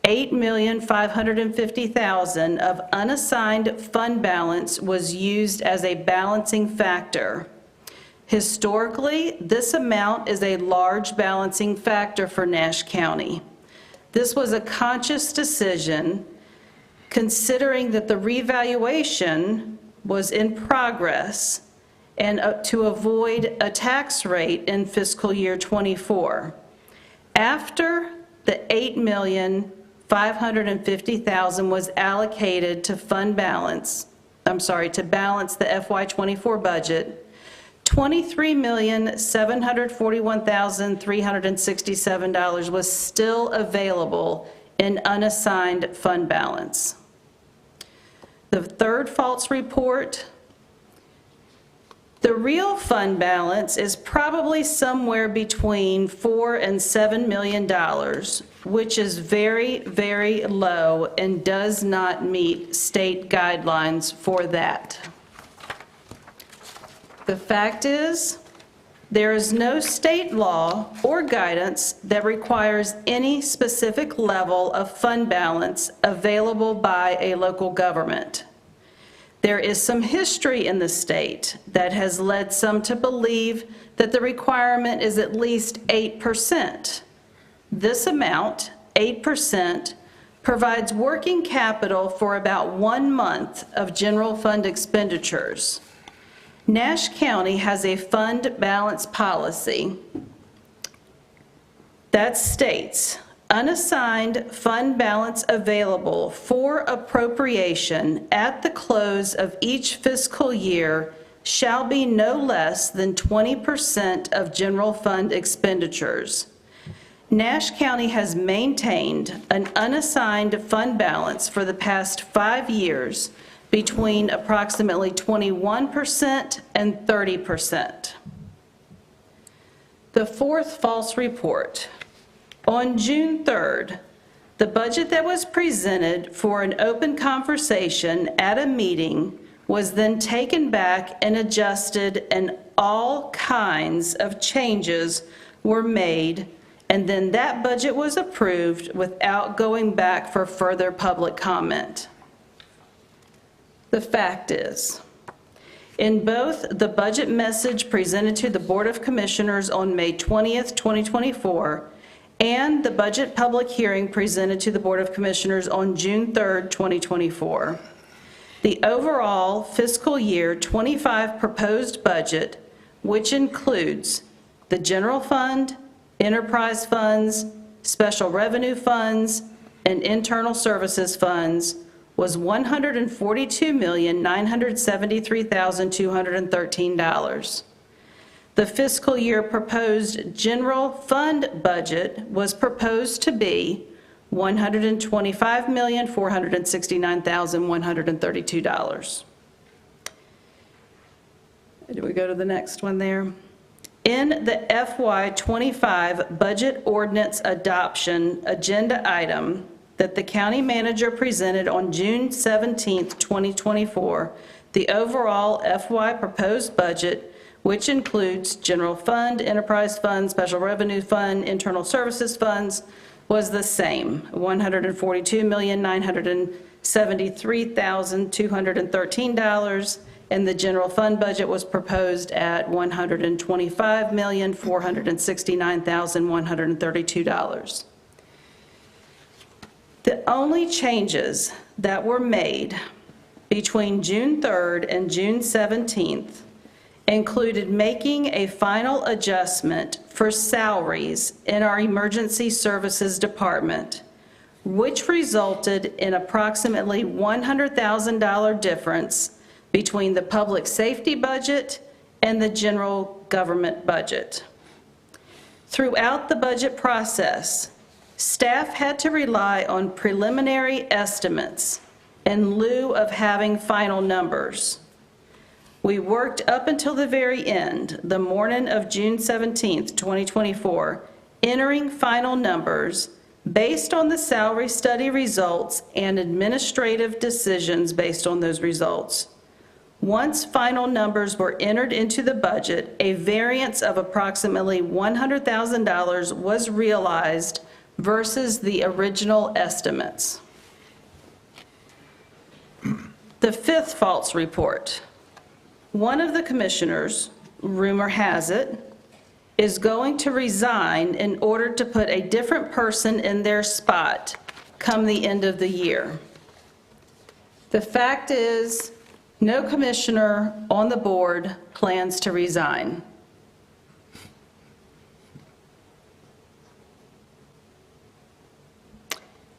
$8,550,000 of unassigned fund balance was used as a balancing factor. Historically, this amount is a large balancing factor for Nash County. This was a conscious decision, considering that the revaluation was in progress and to avoid a tax rate in fiscal year '24. After the $8,550,000 was allocated to to balance the FY '24 budget, $23,741,367 was still available in unassigned fund balance. The third false report, the real fund balance is probably somewhere between $4 and $7 million, which is very, very low and does not meet state guidelines for that. The fact is, there is no state law or guidance that requires any specific level of fund balance available by a local government. There is some history in the state that has led some to believe that the requirement is at least 8%. This amount, 8%, provides working capital for about 1 month of general fund expenditures. Nash County has a fund balance policy that states, unassigned fund balance available for appropriation at the close of each fiscal year shall be no less than 20% of general fund expenditures. Nash County has maintained an unassigned fund balance for the past 5 years between approximately 21% and 30%. The fourth false report. On June 3rd, the budget that was presented for an open conversation at a meeting was then taken back and adjusted, and all kinds of changes were made, and then that budget was approved without going back for further public comment. The fact is, in both the budget message presented to the Board of Commissioners on May 20th, 2024, and the budget public hearing presented to the Board of Commissioners on June 3rd, 2024, the overall fiscal year '25 proposed budget, which includes the general fund, enterprise funds, special revenue funds, and internal services funds, was $142,973,213. The fiscal year proposed general fund budget was proposed to be $125,469,132. Do we go to the next one there? In the FY '25 budget ordinance adoption agenda item that the county manager presented on June 17th, 2024, the overall FY proposed budget, which includes general fund, enterprise fund, special revenue fund, internal services funds, was the same, $142,973,213, and the general fund budget was proposed at $125,469,132. The only changes that were made between June 3rd and June 17th included making a final adjustment for salaries in our emergency services department, which resulted in approximately $100,000 difference between the public safety budget and the general government budget. Throughout the budget process, staff had to rely on preliminary estimates in lieu of having final numbers. We worked up until the very end, the morning of June 17th, 2024, entering final numbers based on the salary study results and administrative decisions based on those results. Once final numbers were entered into the budget, a variance of approximately $100,000 was realized versus the original estimates. The fifth false report. One of the commissioners, rumor has it, is going to resign in order to put a different person in their spot come the end of the year. The fact is, No commissioner on the board plans to resign.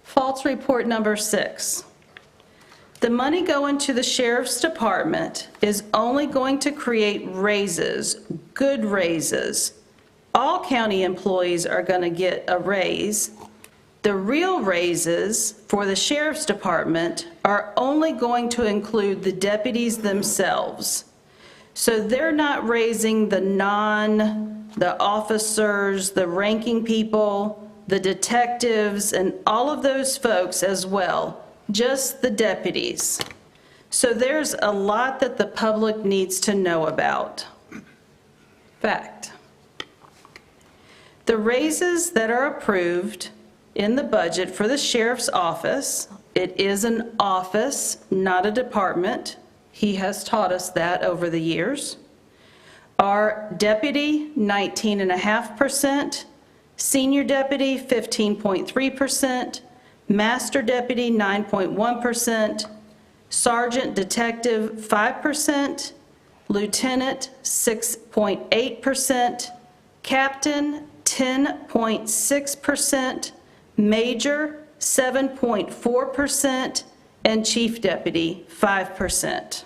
False report number 6. The money going to the sheriff's department is only going to create raises, good raises. All county employees are going to get a raise. The real raises for the sheriff's department are only going to include the deputies themselves. So they're not raising the officers, the ranking people, the detectives, and all of those folks as well, just the deputies. So there's a lot that the public needs to know about. Fact. The raises that are approved in the budget for the sheriff's office, it is an office, not a department. He has taught us that over the years. Are deputy 19.5%, senior deputy 15.3%, master deputy 9.1%, sergeant detective 5%, lieutenant 6.8%, captain 10.6%, major 7.4%, and chief deputy 5%.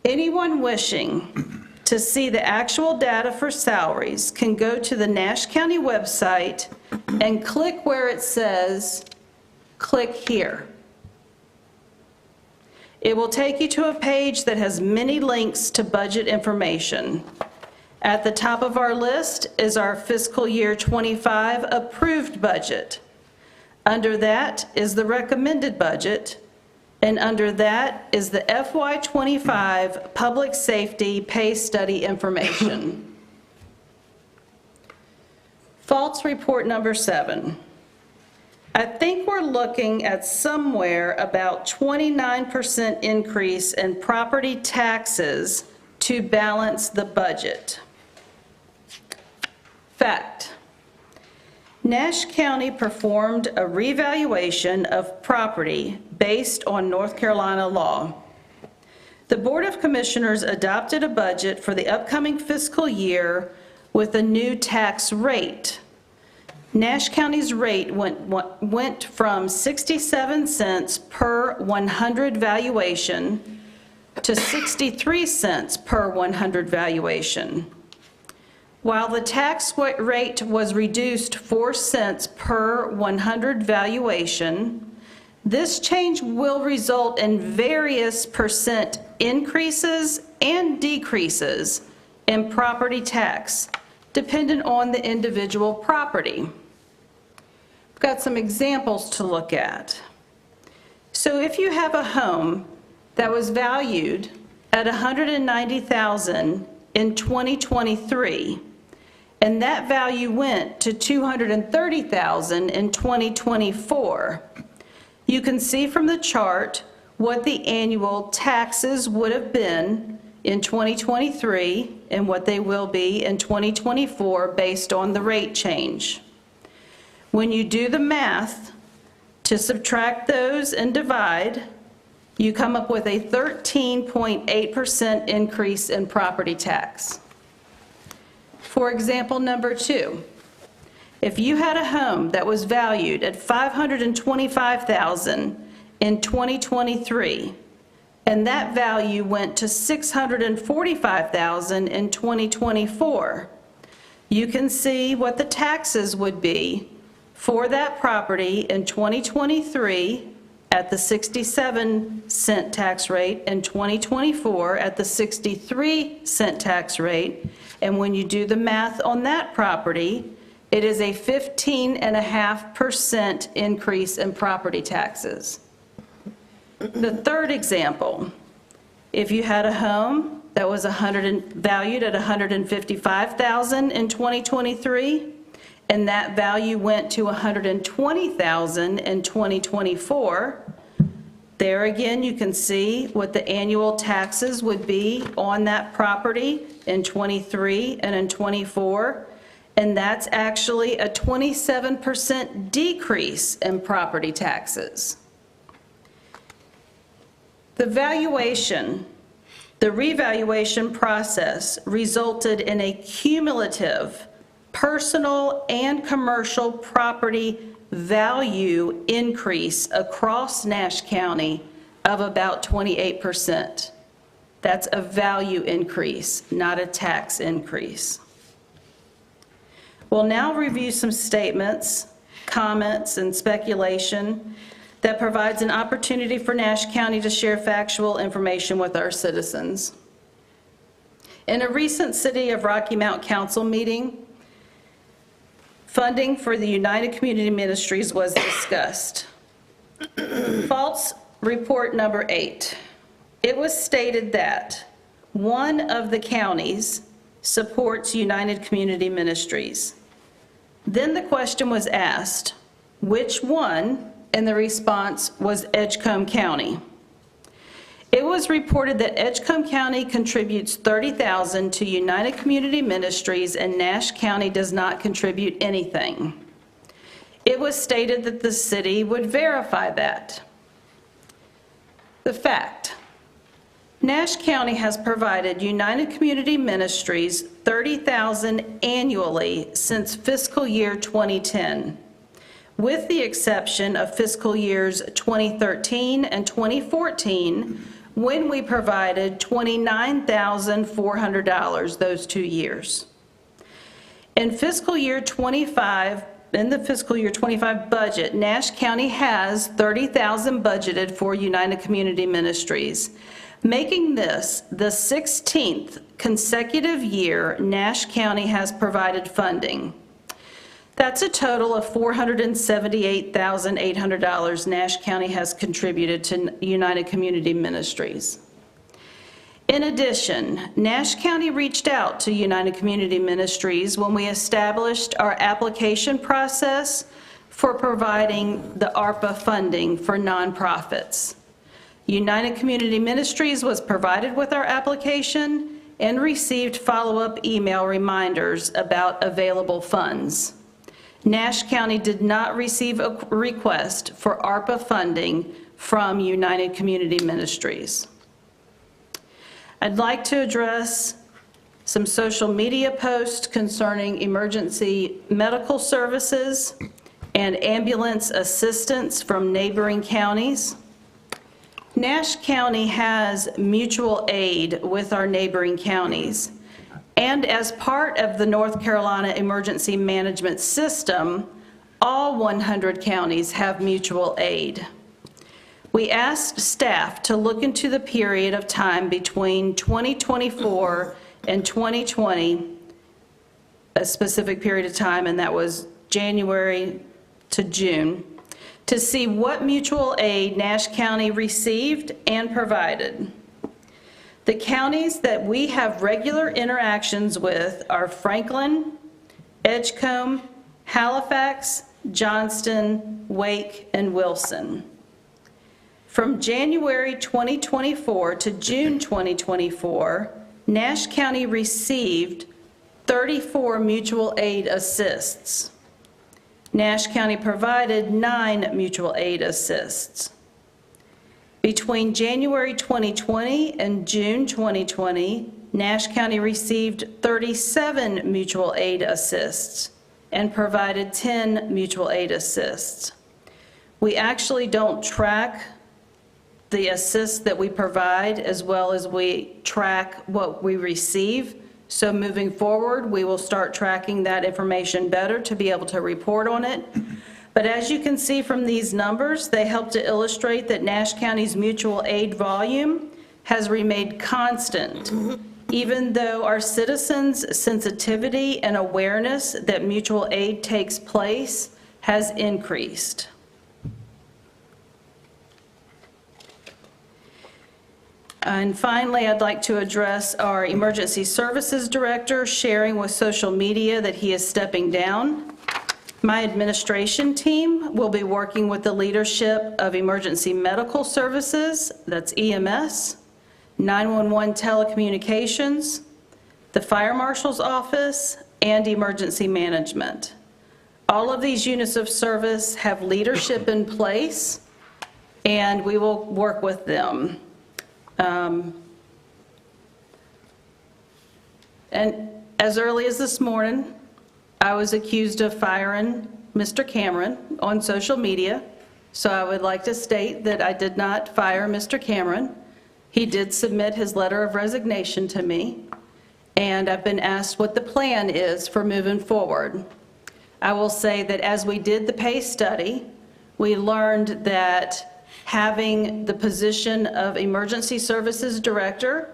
Anyone wishing to see the actual data for salaries can go to the Nash County website and click where it says, click here. It will take you to a page that has many links to budget information. At the top of our list is our fiscal year 25 approved budget. Under that is the recommended budget, and under that is the FY25 public safety pay study information. False report number 7. I think we're looking at somewhere about 29% increase in property taxes to balance the budget. Fact. Nash County performed a revaluation of property based on North Carolina law. The Board of Commissioners adopted a budget for the upcoming fiscal year with a new tax rate. Nash County's rate went from 67 cents per 100 valuation to 63 cents per 100 valuation. While the tax rate was reduced 4 cents per 100 valuation, this change will result in various percent increases and decreases in property tax, dependent on the individual property. We've got some examples to look at. So if you have a home that was valued at $190,000 in 2023, and that value went to $230,000 in 2024, you can see from the chart what the annual taxes would have been in 2023 and what they will be in 2024 based on the rate change. When you do the math to subtract those and divide, you come up with a 13.8% increase in property tax. For example, number 2, if you had a home that was valued at $525,000 in 2023, and that value went to $645,000 in 2024, you can see what the taxes would be for that property in 2023 at the 67-cent tax rate, and 2024 at the 63-cent tax rate. And when you do the math on that property, it is a 15.5% increase in property taxes. The third example, if you had a home that was valued at $155,000 in 2023, and that value went to $120,000 in 2024, there again you can see what the annual taxes would be on that property in 23 and in 24, and that's actually a 27% decrease in property taxes. The revaluation process resulted in a cumulative personal and commercial property value increase across Nash County of about 28%. That's a value increase, not a tax increase. We'll now review some statements, comments, and speculation that provides an opportunity for Nash County to share factual information with our citizens. In a recent City of Rocky Mount Council meeting, funding for the United Community Ministries was discussed. False report number 8. It was stated that one of the counties supports United Community Ministries. Then the question was asked, which one? And the response was Edgecombe County. It was reported that Edgecombe County contributes $30,000 to United Community Ministries and Nash County does not contribute anything. It was stated that the city would verify that. The fact: Nash County has provided United Community Ministries $30,000 annually since fiscal year 2010, with the exception of fiscal years 2013 and 2014, when we provided $29,400 those 2 years. In the fiscal year 25 budget, Nash County has $30,000 budgeted for United Community Ministries, making this the 16th consecutive year Nash County has provided funding. That's a total of $478,800 Nash County has contributed to United Community Ministries. In addition, Nash County reached out to United Community Ministries when we established our application process for providing the ARPA funding for nonprofits. United Community Ministries was provided with our application and received follow-up email reminders about available funds. Nash County did not receive a request for ARPA funding from United Community Ministries. I'd like to address some social media posts concerning emergency medical services and ambulance assistance from neighboring counties. Nash County has mutual aid with our neighboring counties. And as part of the North Carolina Emergency Management System, all 100 counties have mutual aid. We asked staff to look into the period of time between 2024 and 2020, a specific period of time, and that was January to June, to see what mutual aid Nash County received and provided. The counties that we have regular interactions with are Franklin, Edgecombe, Halifax, Johnston, Wake, and Wilson. From January 2024 to June 2024, Nash County received 34 mutual aid assists. Nash County provided 9 mutual aid assists. Between January 2020 and June 2020, Nash County received 37 mutual aid assists and provided 10 mutual aid assists. We actually don't track the assists that we provide as well as we track what we receive. So moving forward, we will start tracking that information better to be able to report on it. But as you can see from these numbers, they help to illustrate that Nash County's mutual aid volume has remained constant, even though our citizens' sensitivity and awareness that mutual aid takes place has increased. And finally, I'd like to address our Emergency Services Director sharing with social media that he is stepping down. My administration team will be working with the leadership of Emergency Medical Services, that's EMS, 911 Telecommunications, the Fire Marshal's Office, and Emergency Management. All of these units of service have leadership in place, and we will work with them. And as early as this morning, I was accused of firing Mr. Cameron on social media. So I would like to state that I did not fire Mr. Cameron. He did submit his letter of resignation to me, and I've been asked what the plan is for moving forward. I will say that as we did the pay study, we learned that having the position of Emergency Services Director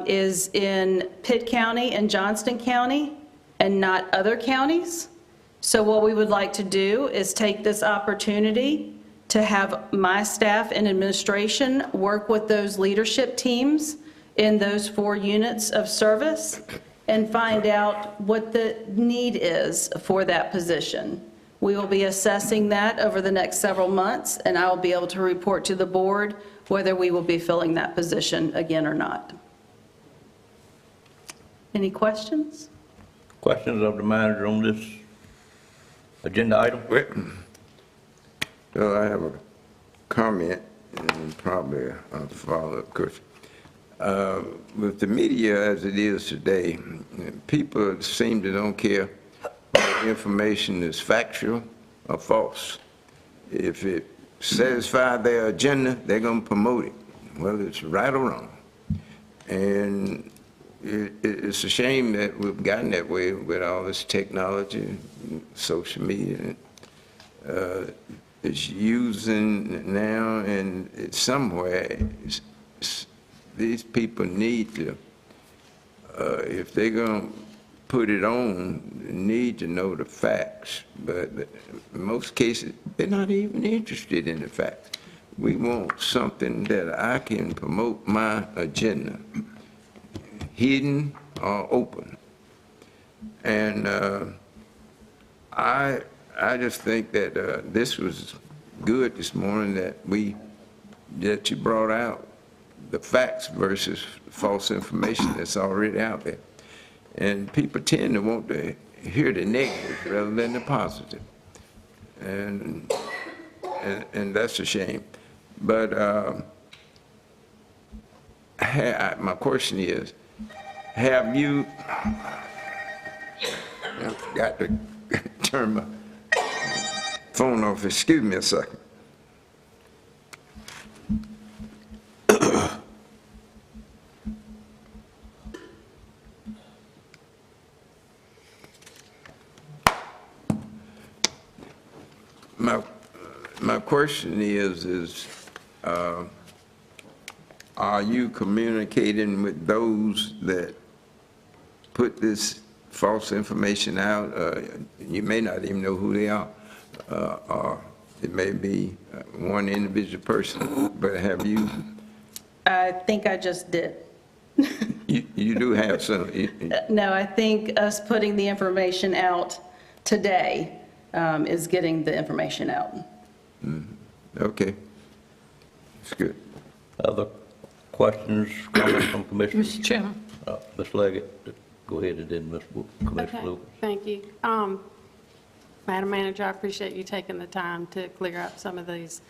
is in Pitt County and Johnston County and not other counties. So what we would like to do is take this opportunity to have my staff and administration work with those leadership teams in those 4 units of service and find out what the need is for that position. We will be assessing that over the next several months, and I will be able to report to the board whether we will be filling that position again or not. Any questions? Questions of the manager on this agenda item? So I have a comment and probably a follow-up question. With the media as it is today, people seem to don't care whether information is factual or false. If it satisfies their agenda, they're going to promote it, whether it's right or wrong. And it's a shame that we've gotten that way with all this technology, social media. It's using now, and it's somewhere, these people need to, if they're going to put it on, they need to know the facts. But in most cases, they're not even interested in the facts. We want something that I can promote my agenda, hidden or open. And I just think that this was good this morning that you brought out the facts versus false information that's already out there. And people tend to want to hear the negative rather than the positive. And that's a shame. But my question is, have you, I forgot to turn my phone off, excuse me a second. My question is are you communicating with those that put this false information out? You may not even know who they are, or it may be one individual person, but have you? I think I just did. You do have some. No, I think us putting the information out today is getting the information out. Okay. That's good. Other questions, comments from commissioners? Mr. Chairman. Ms. Leggett, go ahead, and then Commissioner Okay, Lucas. thank you. Madam Manager, I appreciate you taking the time to clear up some of these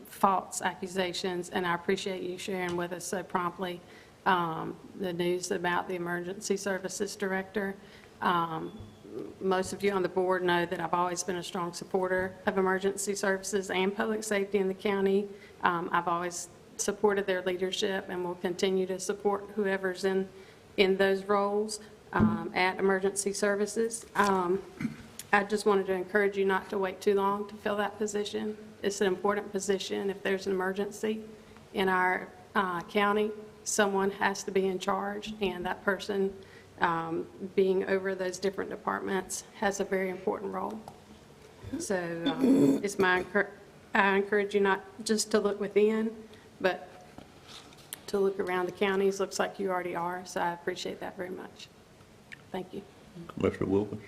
false accusations, and I appreciate you sharing with us so promptly the news about the Emergency Services Director. Most of you on the board know that I've always been a strong supporter of emergency services and public safety in the county. I've always supported their leadership and will continue to support whoever's in those roles at emergency services. I just wanted to encourage you not to wait too long to fill that position. It's an important position. If there's an emergency in our county, someone has to be in charge, and that person being over those different departments has a very important role. So I encourage you not just to look within, but to look around the counties. Looks like you already are, so I appreciate that very much. Thank you. Commissioner Wilkins?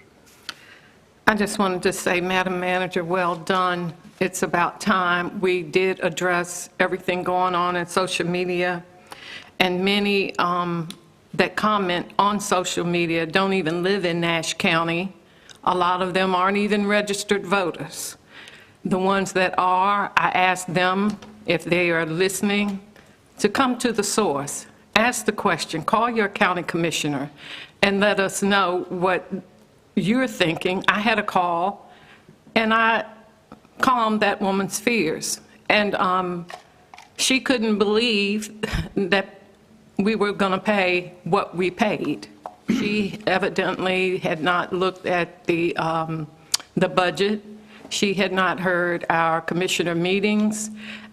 I just wanted to say, Madam Manager, well done. It's about time. We did address everything going on in social media, and many that comment on social media don't even live in Nash County. A lot of them aren't even registered voters. The ones that are, I asked them if they are listening to come to the source, ask the question, call your county commissioner, and let us know what you're thinking. I had a call, and I calmed that woman's fears. And she couldn't believe that we were going to pay what we paid. She evidently had not looked at the budget. She had not heard our commissioner meetings.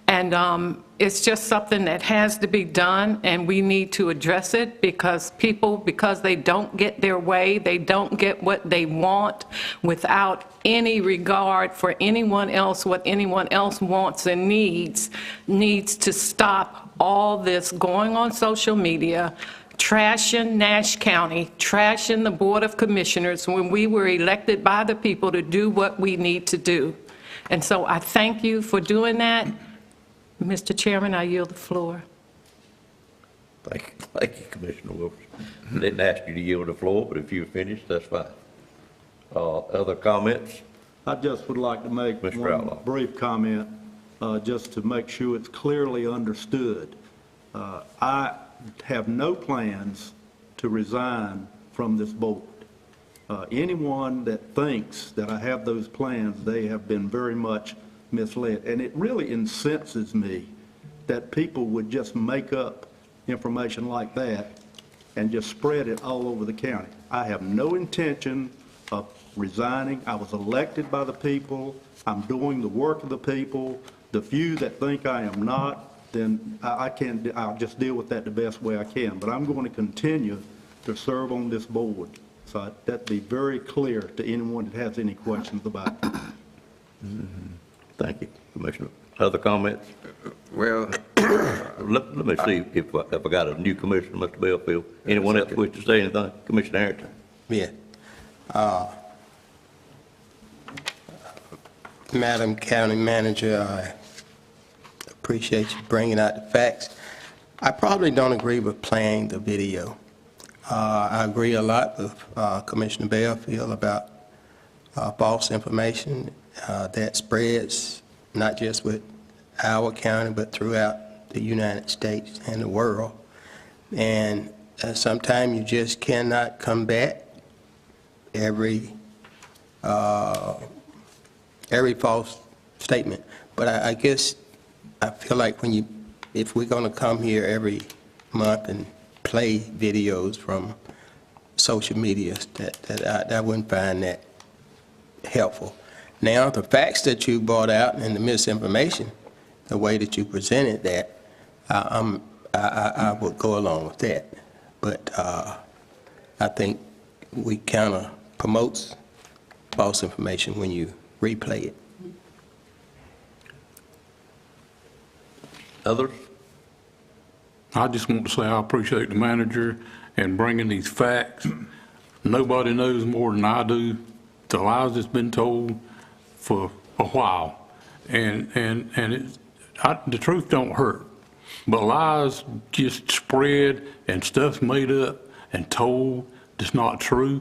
And it's just something that has to be done, and we need to address it because people, because they don't get their way, they don't get what they want without any regard for anyone else, what anyone else wants and needs to stop all this going on social media, trashing Nash County, trashing the Board of Commissioners when we were elected by the people to do what we need to do. And so I thank you for doing that. Mr. Chairman, I yield the floor. Thank you, Commissioner Wilkerson. Didn't ask you to yield the floor, but if you're finished, that's fine. Other comments? I just would like to make Mr. Outlaw. one brief comment, just to make sure it's clearly understood. I have no plans to resign from this board. Anyone that thinks that I have those plans, they have been very much misled. And it really incenses me that people would just make up information like that and just spread it all over the county. I have no intention of resigning. I was elected by the people. I'm doing the work of the people. The few that think I am not, then I'll just deal with that the best way I can. But I'm going to continue to serve on this board. So that'd be very clear to anyone that has any questions about it. Thank you, Commissioner. Other comments? Well, Let me see if I got a new commissioner, Mr. Belfield. Anyone else wish to say anything? Commissioner Harrington? Yeah. Madam County Manager, I appreciate you bringing out the facts. I probably don't agree with playing the video. I agree a lot with Commissioner Belfield about false information that spreads not just with our county, but throughout the United States and the world. And sometimes you just cannot combat every false statement. But I guess I feel like if we're going to come here every month and play videos from social media, that I wouldn't find that helpful. Now, the facts that you brought out and the misinformation, the way that you presented that, I would go along with that. But I think we kind of promotes false information when you replay it. Others? I just want to say I appreciate the manager and bringing these facts. Nobody knows more than I do the lies that's been told for a while, and the truth don't hurt, but lies just spread and stuff's made up and told that's not true,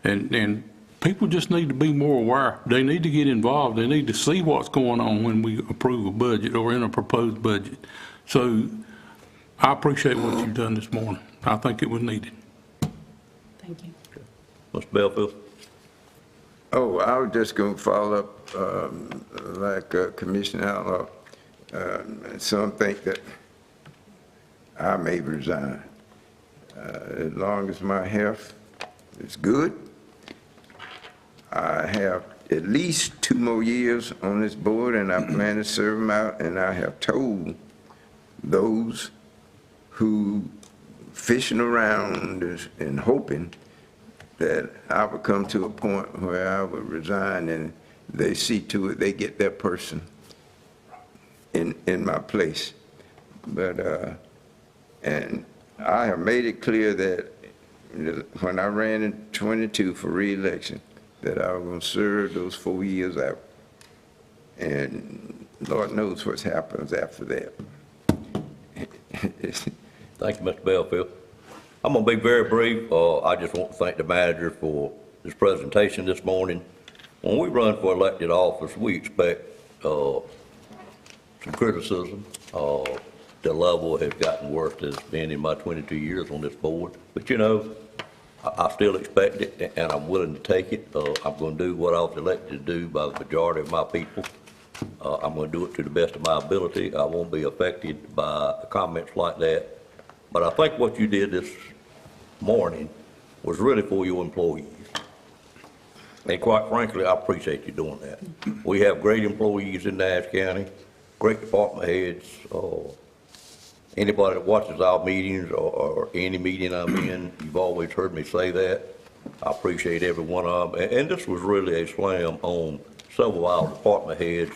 and people just need to be more aware. They need to get involved. They need to see what's going on when we approve a budget or in a proposed budget. So I appreciate what you've done this morning. I think it was needed. Thank you. Mr. Belfield? oh, I was just going to follow up, like Commissioner Outlaw. Some think that I may resign. As long as my health is good, I have at least 2 more years on this board, and I plan to serve them out, and I have told those who fishing around and hoping that I would come to a point where I would resign, and they see to it they get that person in my place. But and I have made it clear that when I ran in 22 for re-election, that I was going to serve those 4 years out. And Lord knows what happens after that. Thank you, Mr. Belfield. I'm going to be very brief. I just want to thank the manager for his presentation this morning. When we run for elected office, we expect some criticism. the level has gotten worse as it's been in my 22 years on this board. But you know, I still expect it, and I'm willing to take it. I'm going to do what I was elected to do by the majority of my people. I'm going to do it to the best of my ability. I won't be affected by comments like that. But I think what you did this morning was really for your employees. And quite frankly, I appreciate you doing that. We have great employees in Nash County, great department heads. Anybody that watches our meetings or any meeting I'm in, you've always heard me say that. I appreciate every one of them. And this was really a slam on several of our department heads.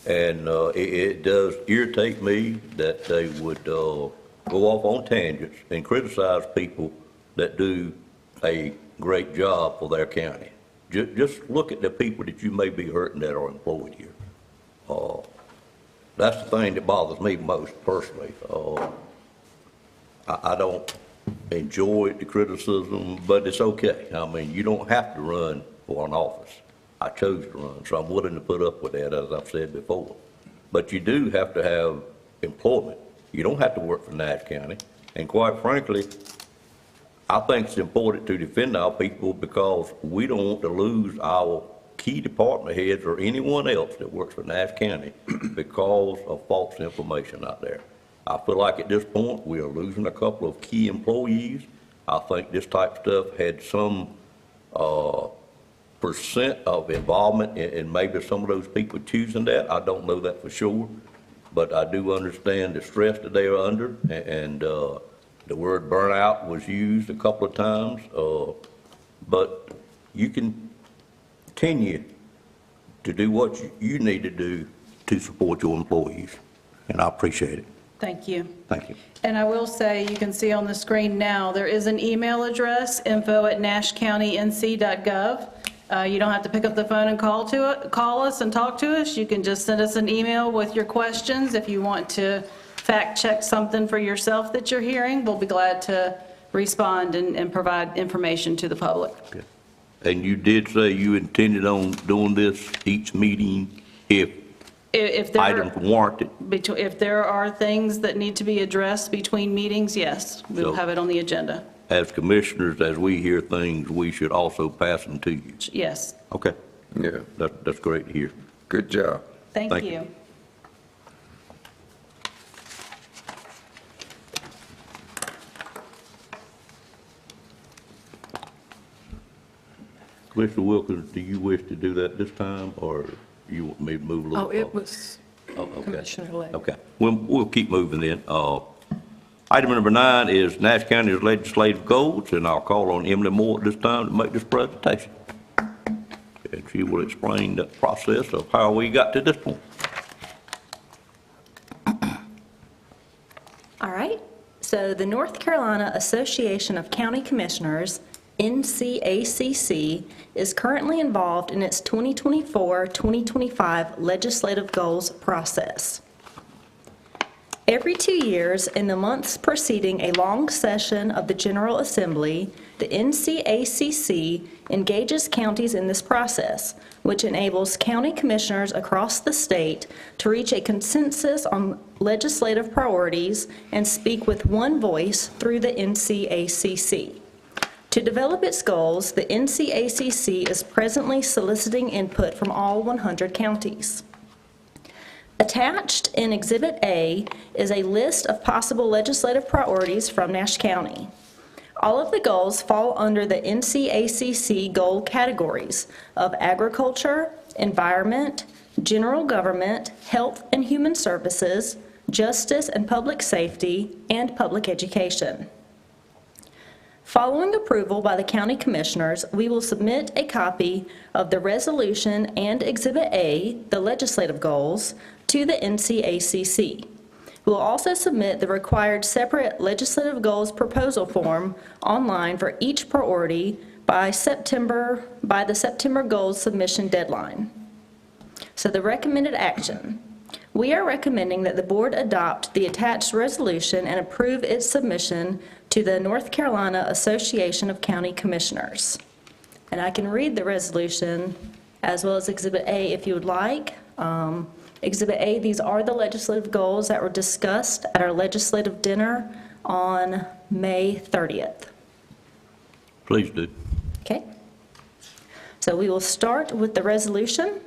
And it does irritate me that they would go off on tangents and criticize people that do a great job for their county. Just look at the people that you may be hurting that are employed here. That's the thing that bothers me most personally. I don't enjoy the criticism, but it's okay. I mean, you don't have to run for an office. I chose to run, so I'm willing to put up with that, as I've said before. But you do have to have employment. You don't have to work for Nash County. And quite frankly, I think it's important to defend our people because we don't want to lose our key department heads or anyone else that works for Nash County because of false information out there. I feel like at this point we are losing a couple of key employees. I think this type of stuff had some percent of involvement in maybe some of those people choosing that. I don't know that for sure, but I do understand the stress that they are under, and the word burnout was used a couple of times, but you can continue to do what you need to do to support your employees, and I appreciate it. Thank you. Thank you. And I will say, you can see on the screen now, there is an email address, info@nashcountync.gov. You don't have to pick up the phone and call us and talk to us. You can just send us an email with your questions. If you want to fact check something for yourself that you're hearing, we'll be glad to respond and provide information to the public. Okay. And you did say you intended on doing this each meeting if items warranted? If there are things that need to be addressed between meetings, yes, we'll So- have it on the agenda. As commissioners, as we hear things, we should also pass them to you. Yes. Okay, Yeah, that's great to hear. good job. Thank Thank you. you. Commissioner Wilkins, do you wish to do that this time, or you want me to move a little? Oh, it was Okay. Commissioner-elect. Okay, we'll keep moving then. Item number 9 is Nash County's legislative goals, and I'll call on Emily Moore at this time to make this presentation. And she will explain the process of how we got to this point. All right, so the North Carolina Association of County Commissioners, NCACC, is currently involved in its 2024-2025 legislative goals process. Every 2 years, in the months preceding a long session of the General Assembly, the NCACC engages counties in this process, which enables county commissioners across the state to reach a consensus on legislative priorities and speak with one voice through the NCACC. To develop its goals, the NCACC is presently soliciting input from all 100 counties. Attached in Exhibit A is a list of possible legislative priorities from Nash County. All of the goals fall under the NCACC goal categories of agriculture, environment, general government, health and human services, justice and public safety, and public education. Following approval by the county commissioners, we will submit a copy of the resolution and Exhibit A, the legislative goals, to the NCACC. We'll also submit the required separate legislative goals proposal form online for each priority by the September goals submission deadline. So the recommended action. We are recommending that the board adopt the attached resolution and approve its submission to the North Carolina Association of County Commissioners. And I can read the resolution as well as Exhibit A if you would like. Exhibit A, these are the legislative goals that were discussed at our legislative dinner on May 30th. Please do. Okay? So we will start with the resolution.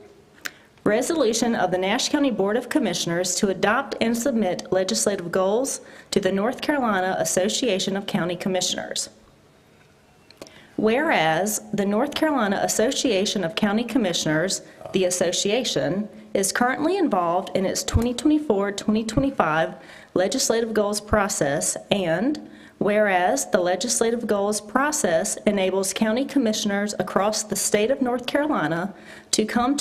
Resolution of the Nash County Board of Commissioners to adopt and submit legislative goals to the North Carolina Association of County Commissioners. Whereas the North Carolina Association of County Commissioners, the association, is currently involved in its 2024-2025 legislative goals process, and whereas the legislative goals process enables county commissioners across the state of North Carolina to come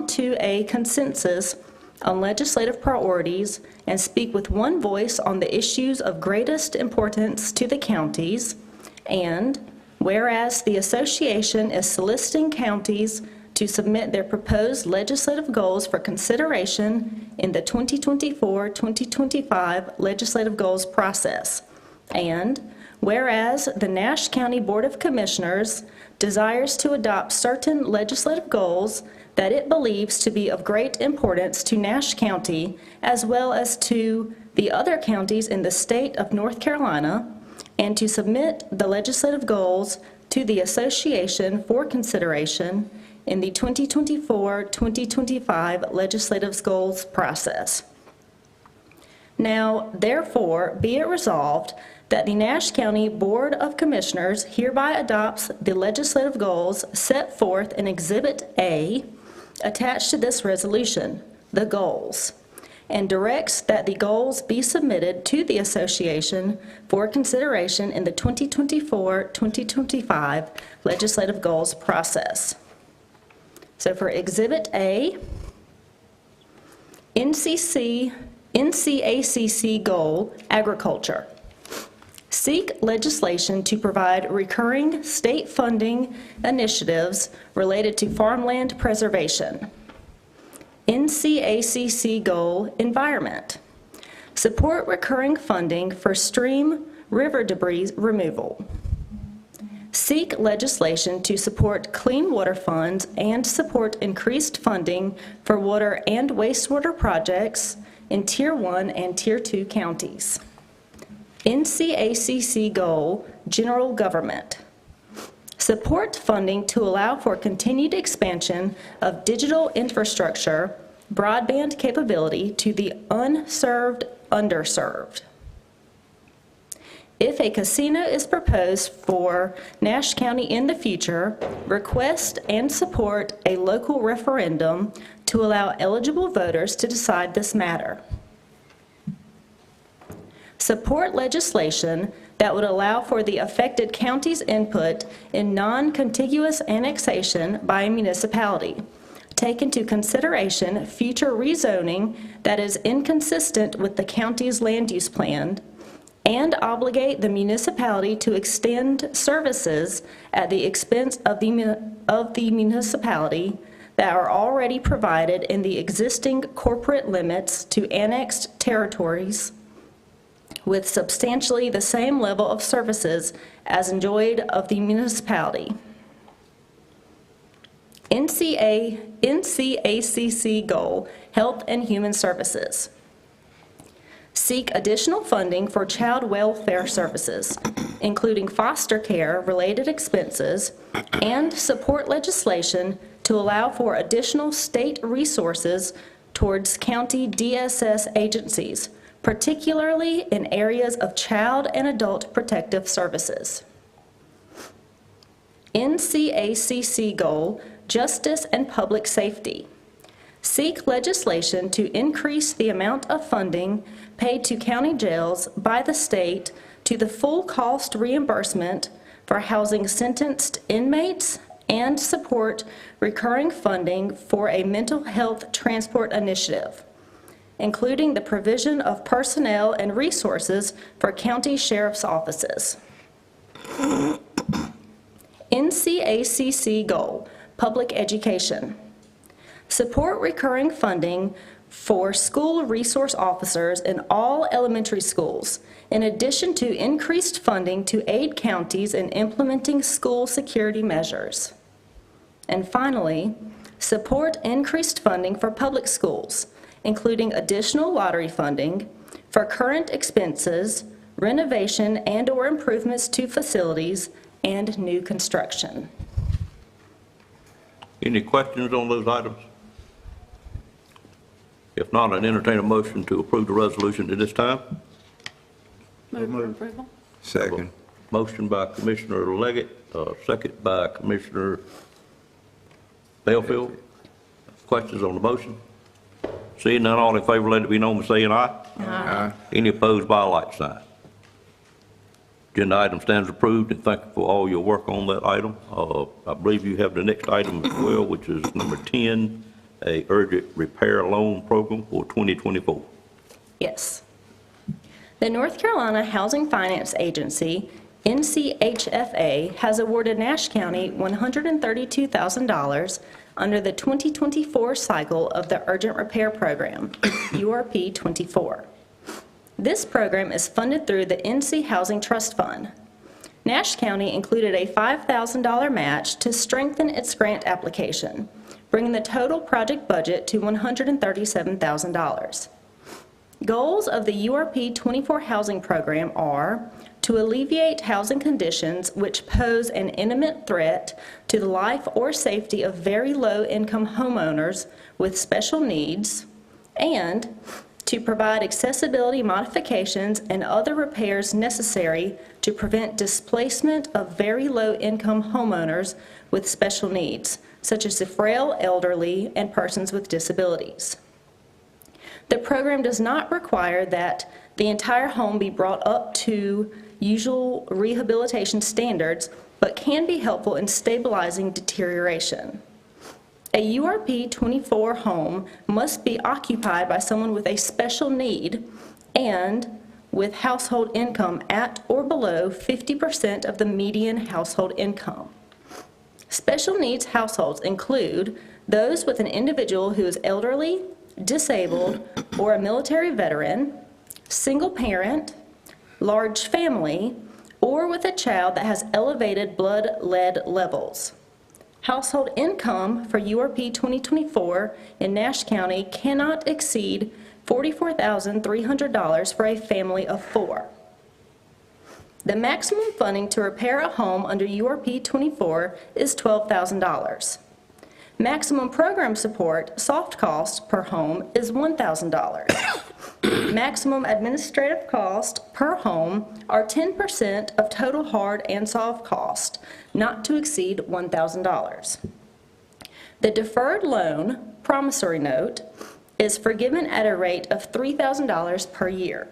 to a consensus on legislative priorities and speak with one voice on the issues of greatest importance to the counties, and whereas the association is soliciting counties to submit their proposed legislative goals for consideration in the 2024-2025 legislative goals process, and whereas the Nash County Board of Commissioners desires to adopt certain legislative goals that it believes to be of great importance to Nash County as well as to the other counties in the state of North Carolina, and to submit the legislative goals to the association for consideration in the 2024-2025 legislative goals process. Now, therefore, be it resolved that the Nash County Board of Commissioners hereby adopts the legislative goals set forth in Exhibit A attached to this resolution, the goals, and directs that the goals be submitted to the association for consideration in the 2024-2025 legislative goals process. So for Exhibit A, NCACC goal, agriculture. Seek legislation to provide recurring state funding initiatives related to farmland preservation. NCACC goal, environment. Support recurring funding for stream river debris removal. Seek legislation to support clean water funds and support increased funding for water and wastewater projects in Tier 1 and Tier 2 counties. NCACC goal, general government. Support funding to allow for continued expansion of digital infrastructure, broadband capability to the unserved, underserved. If a casino is proposed for Nash County in the future, request and support a local referendum to allow eligible voters to decide this matter. Support legislation that would allow for the affected county's input in non-contiguous annexation by a municipality. Take into consideration future rezoning that is inconsistent with the county's land use plan, and obligate the municipality to extend services at the expense of the municipality that are already provided in the existing corporate limits to annexed territories with substantially the same level of services as enjoyed of the municipality. NCACC goal, health and human services. Seek additional funding for child welfare services, including foster care related expenses, and support legislation to allow for additional state resources towards county DSS agencies, particularly in areas of child and adult protective services. NCACC goal, justice and public safety. Seek legislation to increase the amount of funding paid to county jails by the state to the full cost reimbursement for housing sentenced inmates, and support recurring funding for a mental health transport initiative, including the provision of personnel and resources for county sheriff's offices. NCACC goal, public education. Support recurring funding for school resource officers in all elementary schools, in addition to increased funding to aid counties in implementing school security measures. And finally, support increased funding for public schools, including additional lottery funding for current expenses, renovation and/or improvements to facilities, and new construction. Any questions on those items? If not, I'd entertain a motion to approve the resolution at this time. Move for approval. Second. Motion by Commissioner Leggett, second by Commissioner Bellfield. Questions on the motion? Seeing none, all in favor, let it be known by saying aye. Aye. Any opposed by a like sign. Agenda item stands approved, and thank you for all your work on that item. I believe you have the next item as well, which is number 10, a urgent repair loan program for 2024. Yes. The North Carolina Housing Finance Agency, NCHFA, has awarded Nash County $132,000 under the 2024 cycle of the Urgent Repair Program, URP 24. This program is funded through the NC Housing Trust Fund. Nash County included a $5,000 match to strengthen its grant application, bringing the total project budget to $137,000. Goals of the URP 24 housing program are to alleviate housing conditions which pose an imminent threat to the life or safety of very low-income homeowners with special needs, and to provide accessibility modifications and other repairs necessary to prevent displacement of very low-income homeowners with special needs, such as the frail, elderly, and persons with disabilities. The program does not require that the entire home be brought up to usual rehabilitation standards, but can be helpful in stabilizing deterioration. A URP 24 home must be occupied by someone with a special need and with household income at or below 50% of the median household income. Special needs households include those with an individual who is elderly, disabled, or a military veteran, single parent, large family, or with a child that has elevated blood lead levels. Household income for URP 2024 in Nash County cannot exceed $44,300 for a family of 4. The maximum funding to repair a home under URP 24 is $12,000. Maximum program support, soft cost per home is $1,000. Maximum administrative cost per home are 10% of total hard and soft cost, not to exceed $1,000. The deferred loan, promissory note, is forgiven at a rate of $3,000 per year.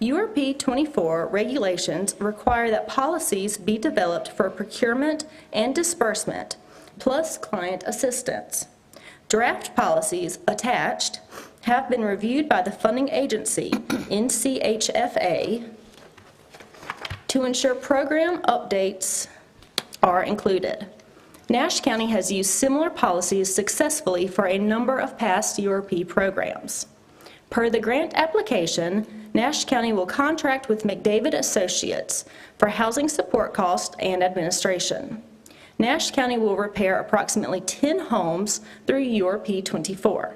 URP 24 regulations require that policies be developed for procurement and disbursement, plus client assistance. Draft policies attached have been reviewed by the funding agency, NCHFA, to ensure program updates are included. Nash County has used similar policies successfully for a number of past URP programs. Per the grant application, Nash County will contract with McDavid Associates for housing support cost and administration. Nash County will repair approximately 10 homes through URP 24.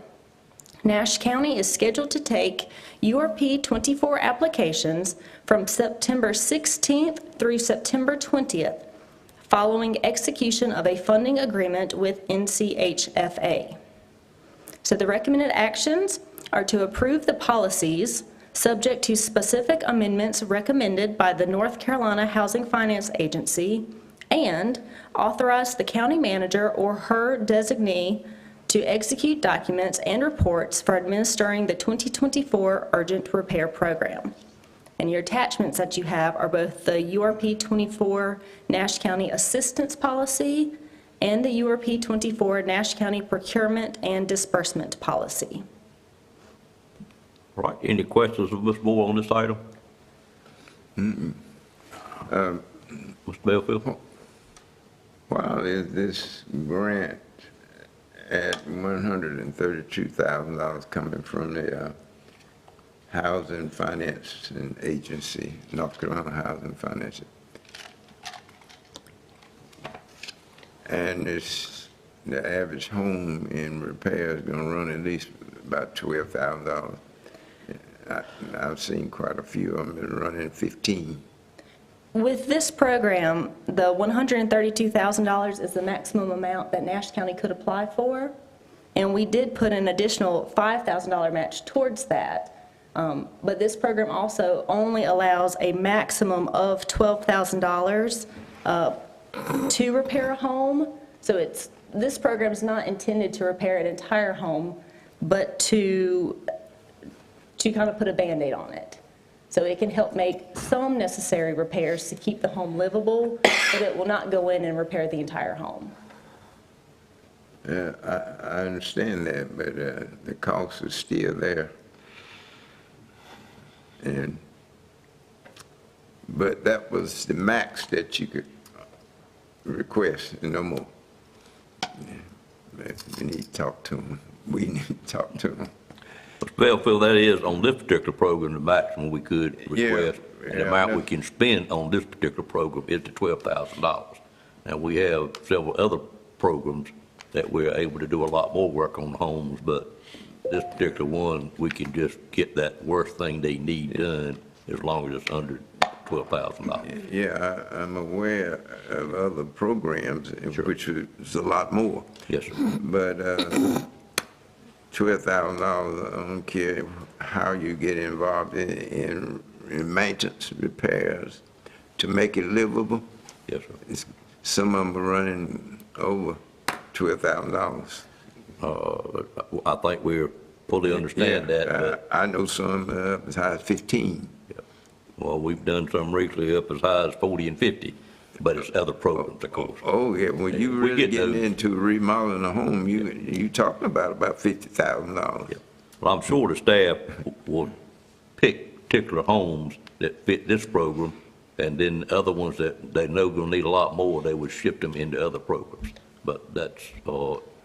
Nash County is scheduled to take URP 24 applications from September 16th through September 20th, following execution of a funding agreement with NCHFA. So the recommended actions are to approve the policies subject to specific amendments recommended by the North Carolina Housing Finance Agency, and authorize the county manager or her designee to execute documents and reports for administering the 2024 Urgent Repair Program. And your attachments that you have are both the URP 24 Nash County Assistance Policy and the URP 24 Nash County Procurement and Disbursement Policy. All right, any questions of Ms. Moore on this item? Mr. Bellfield? Why is this grant at $132,000 coming from the Housing Finance Agency, North Carolina Housing Finance? And it's the average home in repair is gonna run at least about $12,000. I've seen quite a few of them that are running 15. With this program, the $132,000 is the maximum amount that Nash County could apply for, and we did put an additional $5,000 match towards that. But this program also only allows a maximum of $12,000 to repair a home. So this program is not intended to repair an entire home, but to kind of put a Band-Aid on it. So it can help make some necessary repairs to keep the home livable, but it will not go in and repair the entire home. I understand that, but the cost is still there. But that was the max that you could request, and no more. We need to talk to them. We need to talk to them. Mr. Bellfield, that is, on this particular program, the maximum we could request, and the amount we can spend on this particular program is the $12,000. And we have several other programs that we're able to do a lot more work on homes, but this particular one, we can just get that worst thing they need done as long as it's under $12,000. Yeah, I'm aware of other programs, which is a lot more. Yes, sir. But $12,000, I don't care how you get involved in maintenance, repairs, to make it livable. Yes, sir. Some of them are running over $12,000. I think we fully understand that. But I know some up as high as 15. well, we've done some recently up as high as 40 and 50, but it's other programs, of course. Oh, yeah, when you We really get getting those. into remodeling a home, you talking about $50,000. Yeah. Well, I'm sure the staff will pick particular homes that fit this program, and then other ones that they know gonna need a lot more, they would shift them into other programs. But that's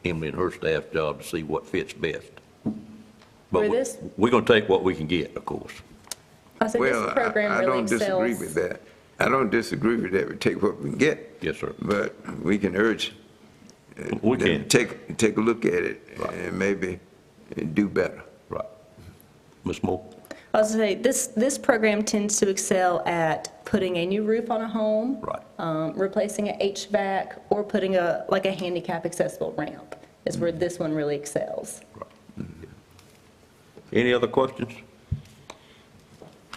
Emily and her staff's job to see what fits best. But For this- we're gonna take what we can get, of course. I said Well, this program I really don't disagree excels. with that. I don't disagree with that. We take what we can get. Yes, sir. But we can urge. We them can. to Take a look at it Right. and maybe do better. Right. Ms. Moore? I was going to say, this program tends to excel at putting a new roof on a home. Right. Replacing an HVAC, or putting a handicap accessible ramp is where this one really excels. Any other questions?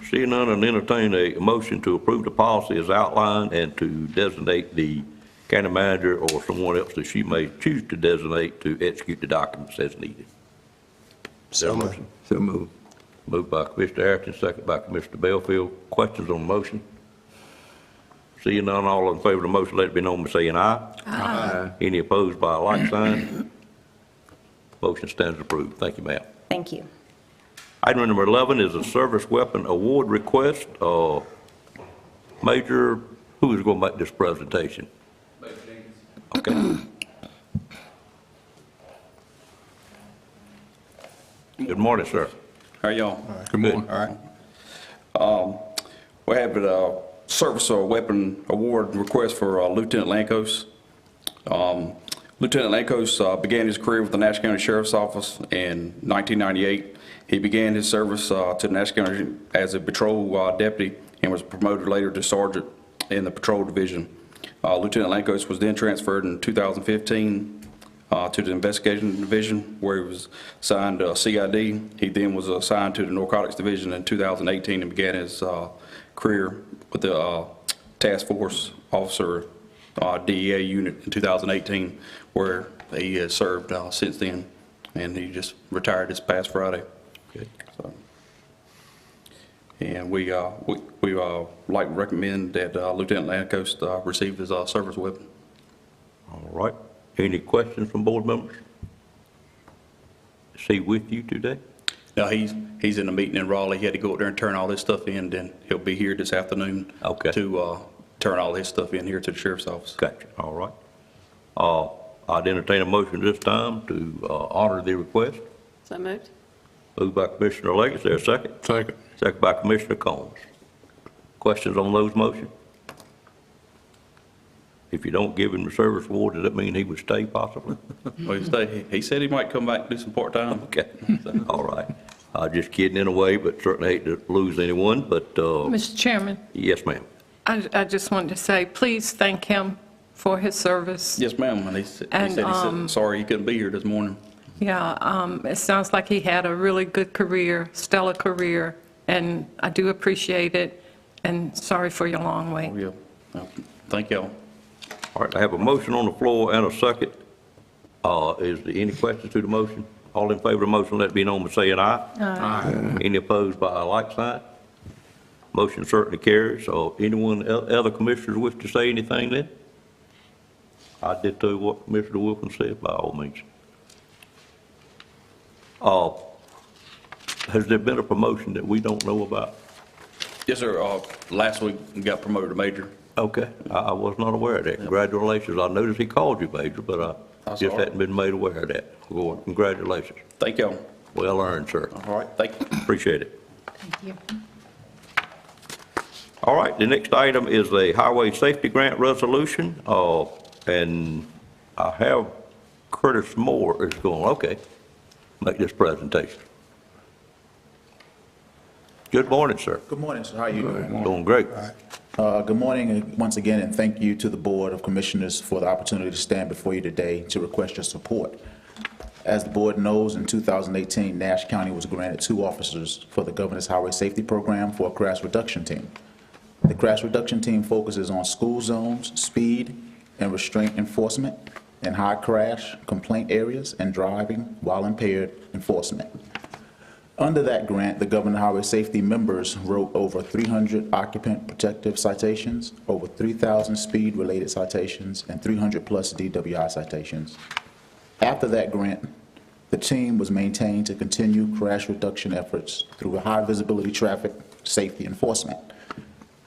Seeing none, I'll entertain a motion to approve the policy as outlined and to designate the county manager or someone else that she may choose to designate to execute the documents as needed. Is there a motion? So move. Moved by Commissioner Harrington, second by Commissioner Bellfield. Questions on the motion? Seeing none, all in favor of the motion, let it be known by saying aye. Aye. Any opposed by a like sign? Motion stands approved. Thank you, ma'am. Thank you. Item number 11 is a service weapon award request. Major, who is going to make this presentation? Okay. Good morning, sir. How are y'all? Good morning. All right. We have a service weapon award request for Lieutenant Lankos. Lieutenant Lankos began his career with the Nash County Sheriff's Office in 1998. He began his service to Nash County as a patrol deputy and was promoted later to sergeant in the patrol division. Lieutenant Lankos was then transferred in 2015 to the investigation division, where he was assigned CID. He then was assigned to the narcotics division in 2018 and began his career with the task force officer DEA unit in 2018, where he has served since then, and he just retired this past Friday. Okay. So, and we like to recommend that Lieutenant Lankos receive his service weapon. All right. Any questions from board members? Is he with you today? No, he's in a meeting in Raleigh. He had to go up there and turn all this stuff in, then he'll be here this afternoon. Okay. To turn all his stuff in here to the sheriff's office. Gotcha. All right. I'd entertain a motion this time to honor the request. So moved. Moved by Commissioner Leggett. Is there a second? Second. Second by Commissioner Combs. Questions on those motions? If you don't give him the service award, does that mean he would stay possibly? Well, he said he might come back and do some part-time. Okay, all right. Just kidding in a way, but certainly hate to lose anyone, but, Mr. Chairman, yes, ma'am. I just wanted to say, please thank him for his service. Yes, ma'am, and he said And, sorry he couldn't be here this morning. Yeah, it sounds like he had a really good career, stellar career, and I do appreciate it, and sorry for your long wait. Oh, yeah. Thank y'all. All right, I have a motion on the floor and a second. Is there any questions to the motion? All in favor of the motion, let it be known by saying aye. Aye. Any opposed by a like sign? Motion certainly carries. So anyone, other commissioners wish to say anything then? I did too what Commissioner Wilkins said, by all means. Has there been a promotion that we don't know about? Yes, sir. Last week, we got promoted to major. Okay, I was not aware of that. Congratulations. I noticed he called you major, but I That's just all right. hadn't been made aware of that. Well, congratulations. Thank y'all. Well earned, sir. All right, thank you. Appreciate it. Thank you. All right, the next item is a highway safety grant resolution, and I have Curtis Moore is going, okay, make this presentation. Good morning, sir. Good morning, sir. How are you doing? Doing great. Good morning once again, and thank you to the Board of Commissioners for the opportunity to stand before you today to request your support. As the board knows, in 2018, Nash County was granted 2 officers for the Governor's Highway Safety Program for a crash reduction team. The crash reduction team focuses on school zones, speed and restraint enforcement, and high crash complaint areas and driving while impaired enforcement. Under that grant, the Governor Highway Safety members wrote over 300 occupant protective citations, over 3,000 speed-related citations, and 300-plus DWI citations. After that grant, the team was maintained to continue crash reduction efforts through high-visibility traffic safety enforcement.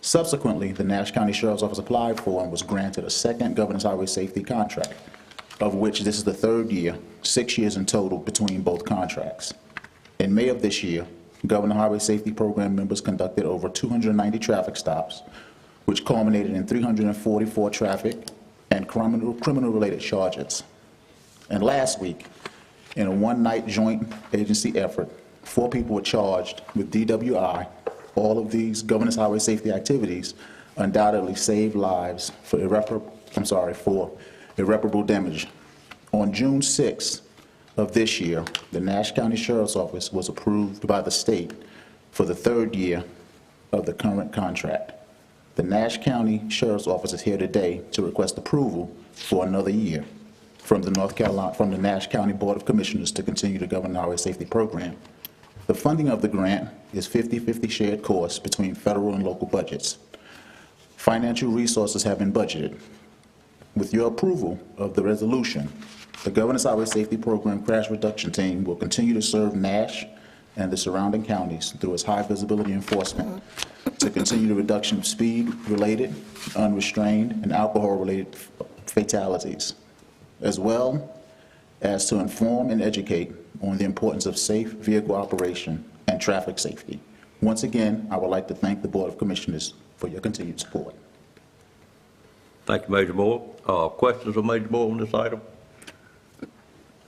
Subsequently, the Nash County Sheriff's Office applied for and was granted a second Governor's Highway Safety contract, of which this is the 3rd year, 6 years in total between both contracts. In May of this year, Governor Highway Safety Program members conducted over 290 traffic stops, which culminated in 344 traffic and criminal-related charges. And last week, in a one-night joint agency effort, 4 people were charged with DWI. All of these Governor's Highway Safety activities undoubtedly saved lives for irreparable damage. On June 6th, of this year, the Nash County Sheriff's Office was approved by the state for the 3rd year of the current contract. The Nash County Sheriff's Office is here today to request approval for another year from the Nash County Board of Commissioners to continue the Governor's Highway Safety Program. The funding of the grant is 50-50 shared costs between federal and local budgets. Financial resources have been budgeted. With your approval of the resolution, the Governor's Highway Safety Program Crash Reduction Team will continue to serve Nash and the surrounding counties through its high-visibility enforcement to continue the reduction of speed-related, unrestrained, and alcohol-related fatalities, as well as to inform and educate on the importance of safe vehicle operation and traffic safety. Once again, I would like to thank the Board of Commissioners for your continued support. Thank you, Major Moore. Questions of Major Moore on this item?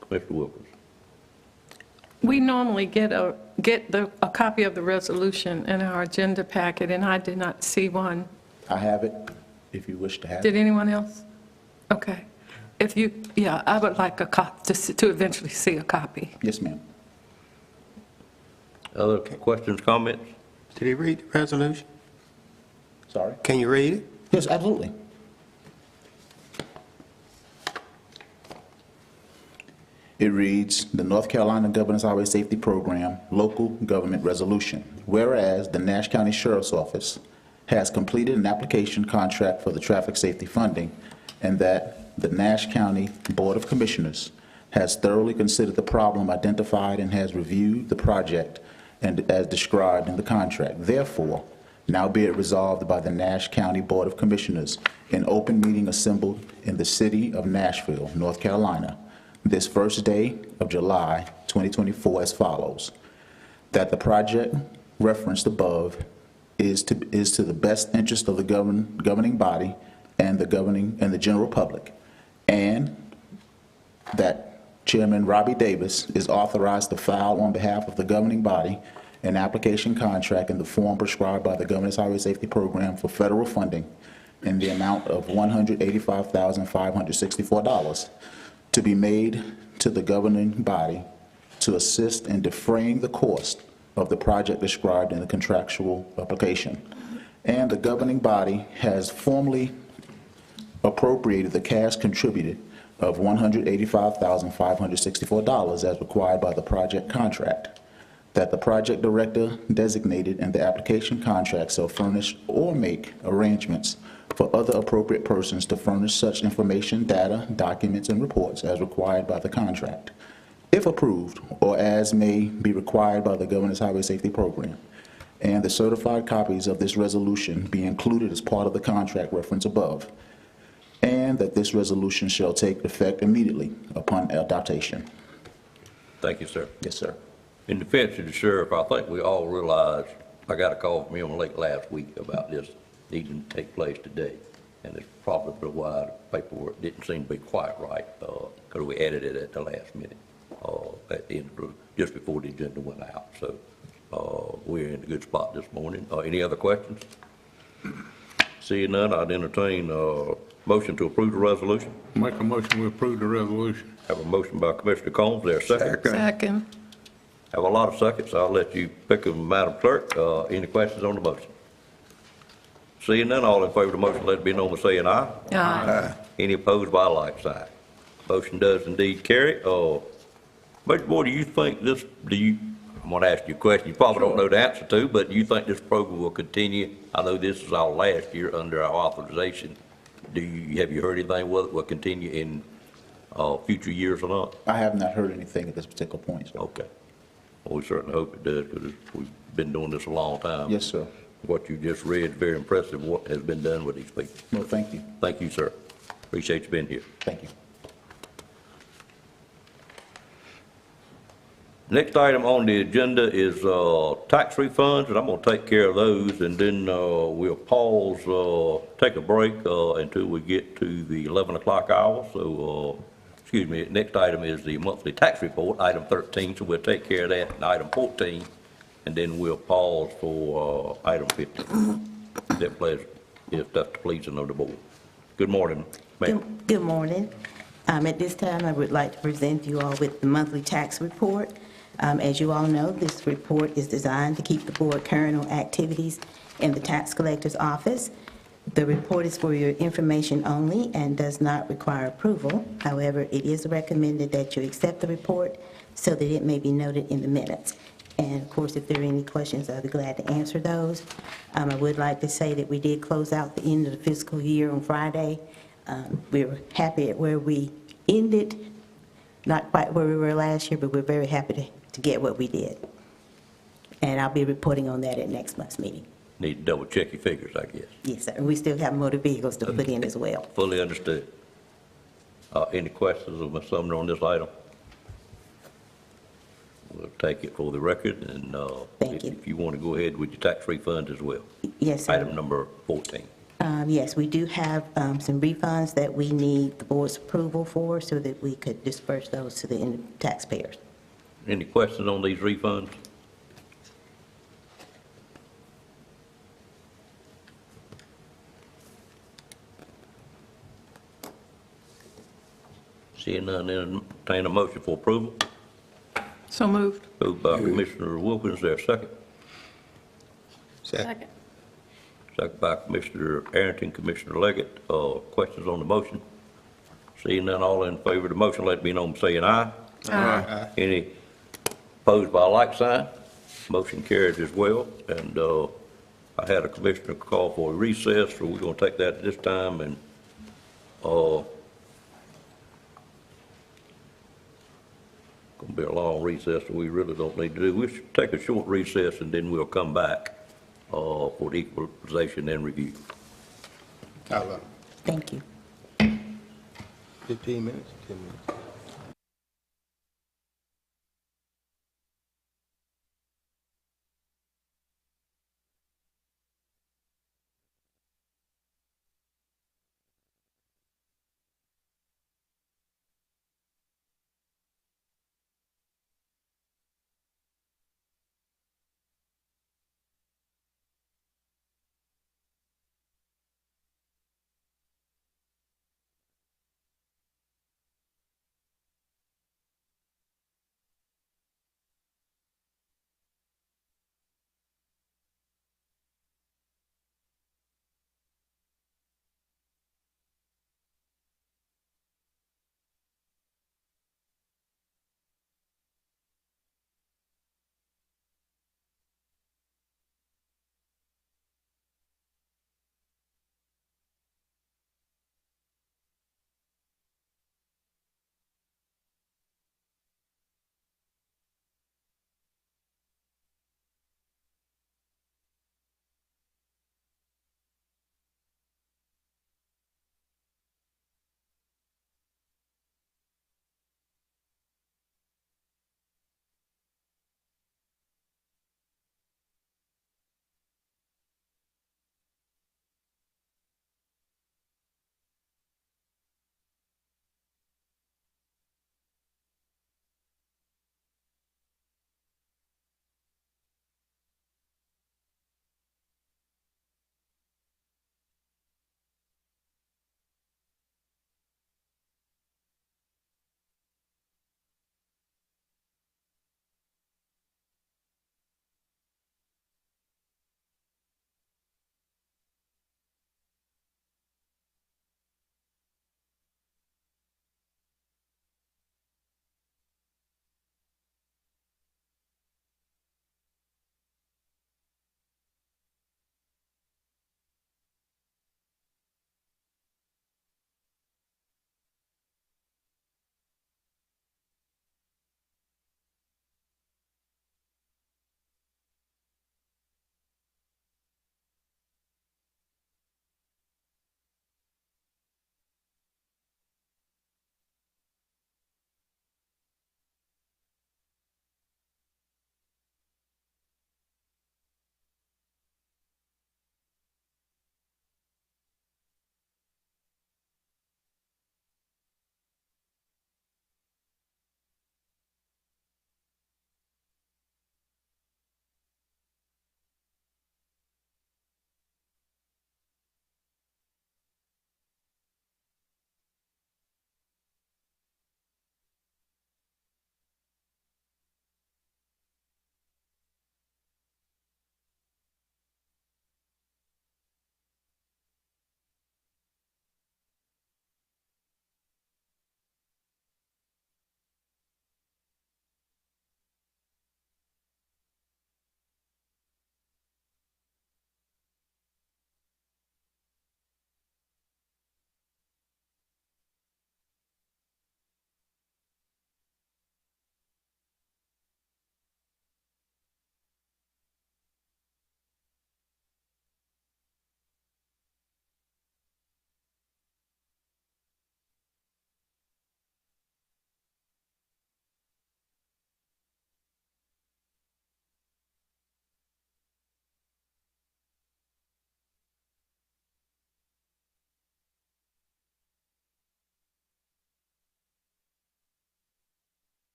Commissioner Wilkins. We normally get a copy of the resolution in our agenda packet, and I did not see one. I have it, if you wish to have it. Did anyone else? Okay. If you, yeah, I would like a copy, to eventually see a copy. Yes, ma'am. Other questions, comments? Did he read the resolution? Sorry? Can you read it? Yes, absolutely. It reads, the North Carolina Governor's Highway Safety Program Local Government Resolution. Whereas the Nash County Sheriff's Office has completed an application contract for the traffic safety funding, and that the Nash County Board of Commissioners has thoroughly considered the problem identified and has reviewed the project and as described in the contract. Therefore, now be it resolved by the Nash County Board of Commissioners in open meeting assembled in the city of Nashville, North Carolina, this first day of July 2024 as follows: that the project referenced above is to the best interest of the governing body and the general public, and that Chairman Robbie Davis is authorized to file on behalf of the governing body an application contract in the form prescribed by the Governor's Highway Safety Program for federal funding in the amount of $185,564 to be made to the governing body to assist in defraying the cost of the project described in the contractual application. And the governing body has formally appropriated the cash contributed of $185,564 as required by the project contract, that the project director designated in the application contract shall furnish or make arrangements for other appropriate persons to furnish such information, data, documents, and reports as required by the contract, if approved, or as may be required by the Governor's Highway Safety Program, and the certified copies of this resolution be included as part of the contract referenced above, and that this resolution shall take effect immediately upon adoption. Thank you, sir. Yes, sir. In defense of the sheriff, I think we all realize, I got a call from him late last week about this needing to take place today. And it's probably why the paperwork didn't seem to be quite right, because we added it at the last minute, at the end of, just before the agenda went out. So we're in a good spot this morning. Any other questions? Seeing none, I'd entertain a motion to approve the resolution. Make a motion, we approve the resolution. Have a motion by Commissioner Combs, there a second? Second. Have a lot of seconds, I'll let you pick them, Madam Clerk. Any questions on the motion? Seeing none, all in favor of the motion, let it be known by saying aye. Aye. Any opposed by a like sign. Motion does indeed carry. Mr. Boyd, do you think this, I'm gonna ask you a question you probably don't know the answer to, but do you think this program will continue? I know this is our last year under our authorization. Have you heard anything whether it will continue in future years or not? I have not heard anything at this particular point, sir. Okay. Well, we certainly hope it does, because we've been doing this a long time. Yes, sir. What you just read, very impressive what has been done with these people. Well, thank you. Thank you, sir. Appreciate you being here. Thank you. Next item on the agenda is tax refunds, and I'm going to take care of those, and then we'll pause, take a break until we get to the 11 o'clock hour. So, excuse me, next item is the monthly tax report, item 13, so we'll take care of that in item 14, and then we'll pause for item 15. Is that pleasure? If that's the pleasing of the board. Good morning, ma'am. Good morning. At this time, I would like to present you all with the monthly tax report. As you all know, this report is designed to keep the board current on activities in the tax collector's office. The report is for your information only and does not require approval. However, it is recommended that you accept the report so that it may be noted in the minutes. And of course, if there are any questions, I'll be glad to answer those. I would like to say that we did close out the end of the fiscal year on Friday. We were happy at where we ended, not quite where we were last year, but we're very happy to get what we did. And I'll be reporting on that at next month's meeting. Need to double check your figures, I guess. Yes, sir. And we still have motor vehicles to put in as well. Fully understood. Any questions of Ms. Sumner on this item? We'll take it for the record, and if you want to go ahead with your tax refunds as well. Yes, sir. Item number 14. Yes, we do have some refunds that we need the board's approval for so that we could disperse those to the taxpayers. Any questions on these refunds? Seeing none, entertain a motion for approval. So moved. Moved by Commissioner Wilkins, there a second? Second. Second by Commissioner Arrington, Commissioner Leggett. Questions on the motion? Seeing none, all in favor of the motion, let it be known by saying aye. Aye. Any opposed by a like sign? Motion carries as well. And I had a commissioner call for a recess, so we're going to take that at this time. And going to be a long recess, so we really don't need to do. We should take a short recess, and then we'll come back for the equalization and review. How long? Thank you. 15 minutes, 10 minutes.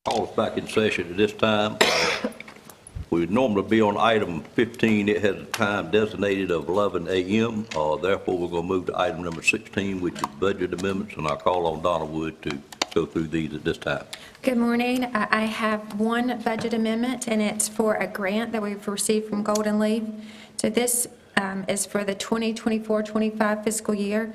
Call us back in session at this time. We would normally be on item 15. It has a time designated of 11 a.m. Therefore, we're going to move to item number 16, which is budget amendments, and I'll call on Donna Wood to go through these at this time. Good morning. I have one budget amendment, and it's for a grant that we've received from Golden Leaf. So this is for the 2024-25 fiscal year.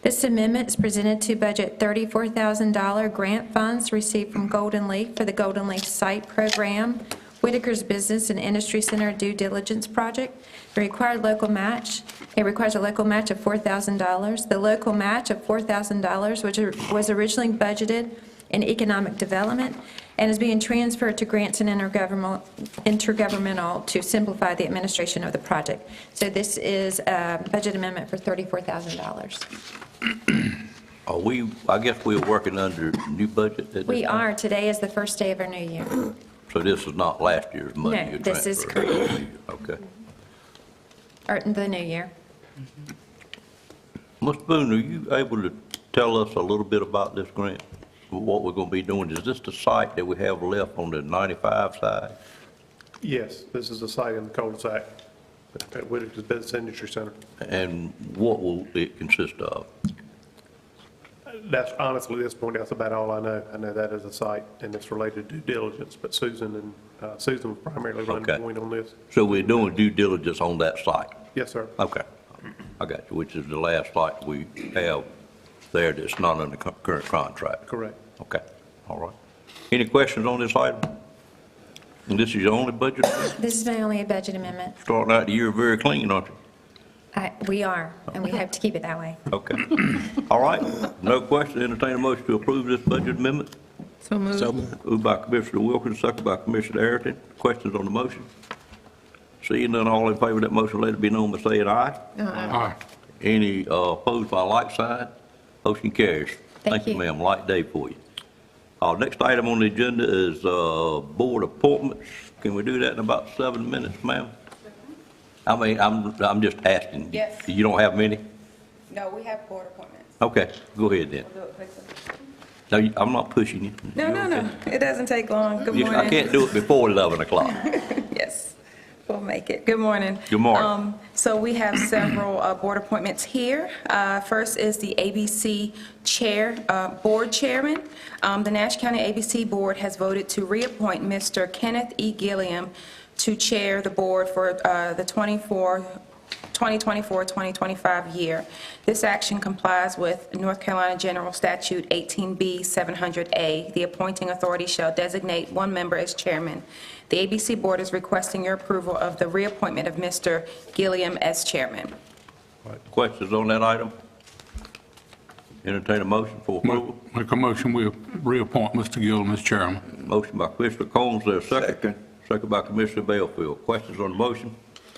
This amendment is presented to budget $34,000 grant funds received from Golden Leaf for the Golden Leaf Site Program, Whitaker's Business and Industry Center Due Diligence Project. It required local match. It requires a local match of $4,000. The local match of $4,000, which was originally budgeted in economic development, and is being transferred to grants and intergovernmental to simplify the administration of the project. So this is a budget amendment for $34,000. I guess we're working under new budget at this We time? are. Today is the first day of our new year. So this is not last year's money? No, you're this is transferring? Okay. Or the new year. Mr. Boone, are you able to tell us a little bit about this grant? What we're going to be doing? Is this the site that we have left on the 95 side? Yes, this is a site in the cul-de-sac at Whitaker's Business Industry Center. And what will it consist of? That's honestly, at this point, that's about all I know. I know that is a site, and it's related to due diligence, but Susan will primarily run the point on this. So we're doing due diligence on that site? Yes, sir. Okay. I got you, which is the last site we have there that's not under current contract? Correct. Okay, all right. Any questions on this item? And this is your only budget? This is my only budget amendment. Starting out the year very clean, aren't you? We are, and we hope to keep it that way. Okay. All right, no question, entertain a motion to approve this budget amendment. So moved. Moved by Commissioner Wilkins, second by Commissioner Ayrton. Questions on the motion? Seeing none, all in favor of that motion, let it be known by saying aye. Aye. Any opposed by like sign? Motion carries. Thank you. Ma'am. Light day for you. Next item on the agenda is board appointments. Can we do that in about 7 minutes, ma'am? I mean, I'm just asking. Yes. You don't have many? No, we have board appointments. Okay, go ahead then. We'll do it quickly. No, I'm not pushing you. No. It doesn't take long. Good morning. I can't do it before 11 o'clock. Yes, we'll make it. Good morning. Good morning. So we have several board appointments here. First is the ABC Board Chairman. The Nash County ABC Board has voted to reappoint Mr. Kenneth E. Gilliam to chair the board for the 2024-2025 year. This action complies with North Carolina General Statute 18B 700A. The appointing authority shall designate one member as chairman. The ABC Board is requesting your approval of the reappointment of Mr. Gilliam as chairman. Questions on that item? Entertain a motion for approval. Make a motion, we reappoint Mr. Gillum as chairman. Motion by Commissioner Combs, there a second? Second by Commissioner Bellfield. Questions on the motion?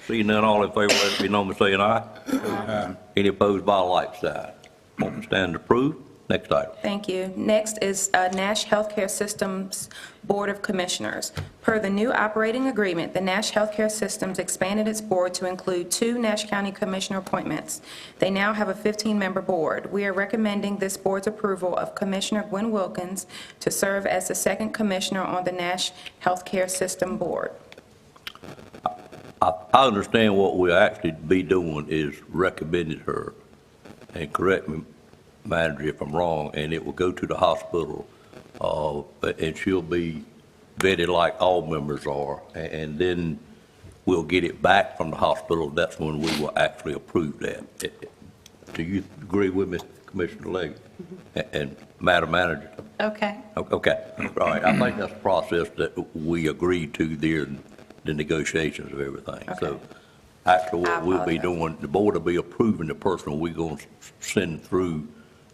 Seeing none, all in favor, let it be known by saying aye. Aye. Any opposed by a like sign? Motion stand approved. Next item. Thank you. Next is Nash Healthcare Systems Board of Commissioners. Per the new operating agreement, the Nash Healthcare Systems expanded its board to include 2 Nash County Commissioner appointments. They now have a 15-member board. We are recommending this board's approval of Commissioner Gwen Wilkins to serve as the second commissioner on the Nash Healthcare System Board. I understand what we'll actually be doing is recommending her, and correct me, manager, if I'm wrong, and it will go to the hospital, and she'll be vetted like all members are, and then we'll get it back from the hospital. That's when we will actually approve that. Do you agree with me, Commissioner Leggett and Madam Manager? Okay. Okay, all right. I think that's the process that we agreed to there in the negotiations of everything. So actually what we'll be doing, the board will be approving the person we're going to send through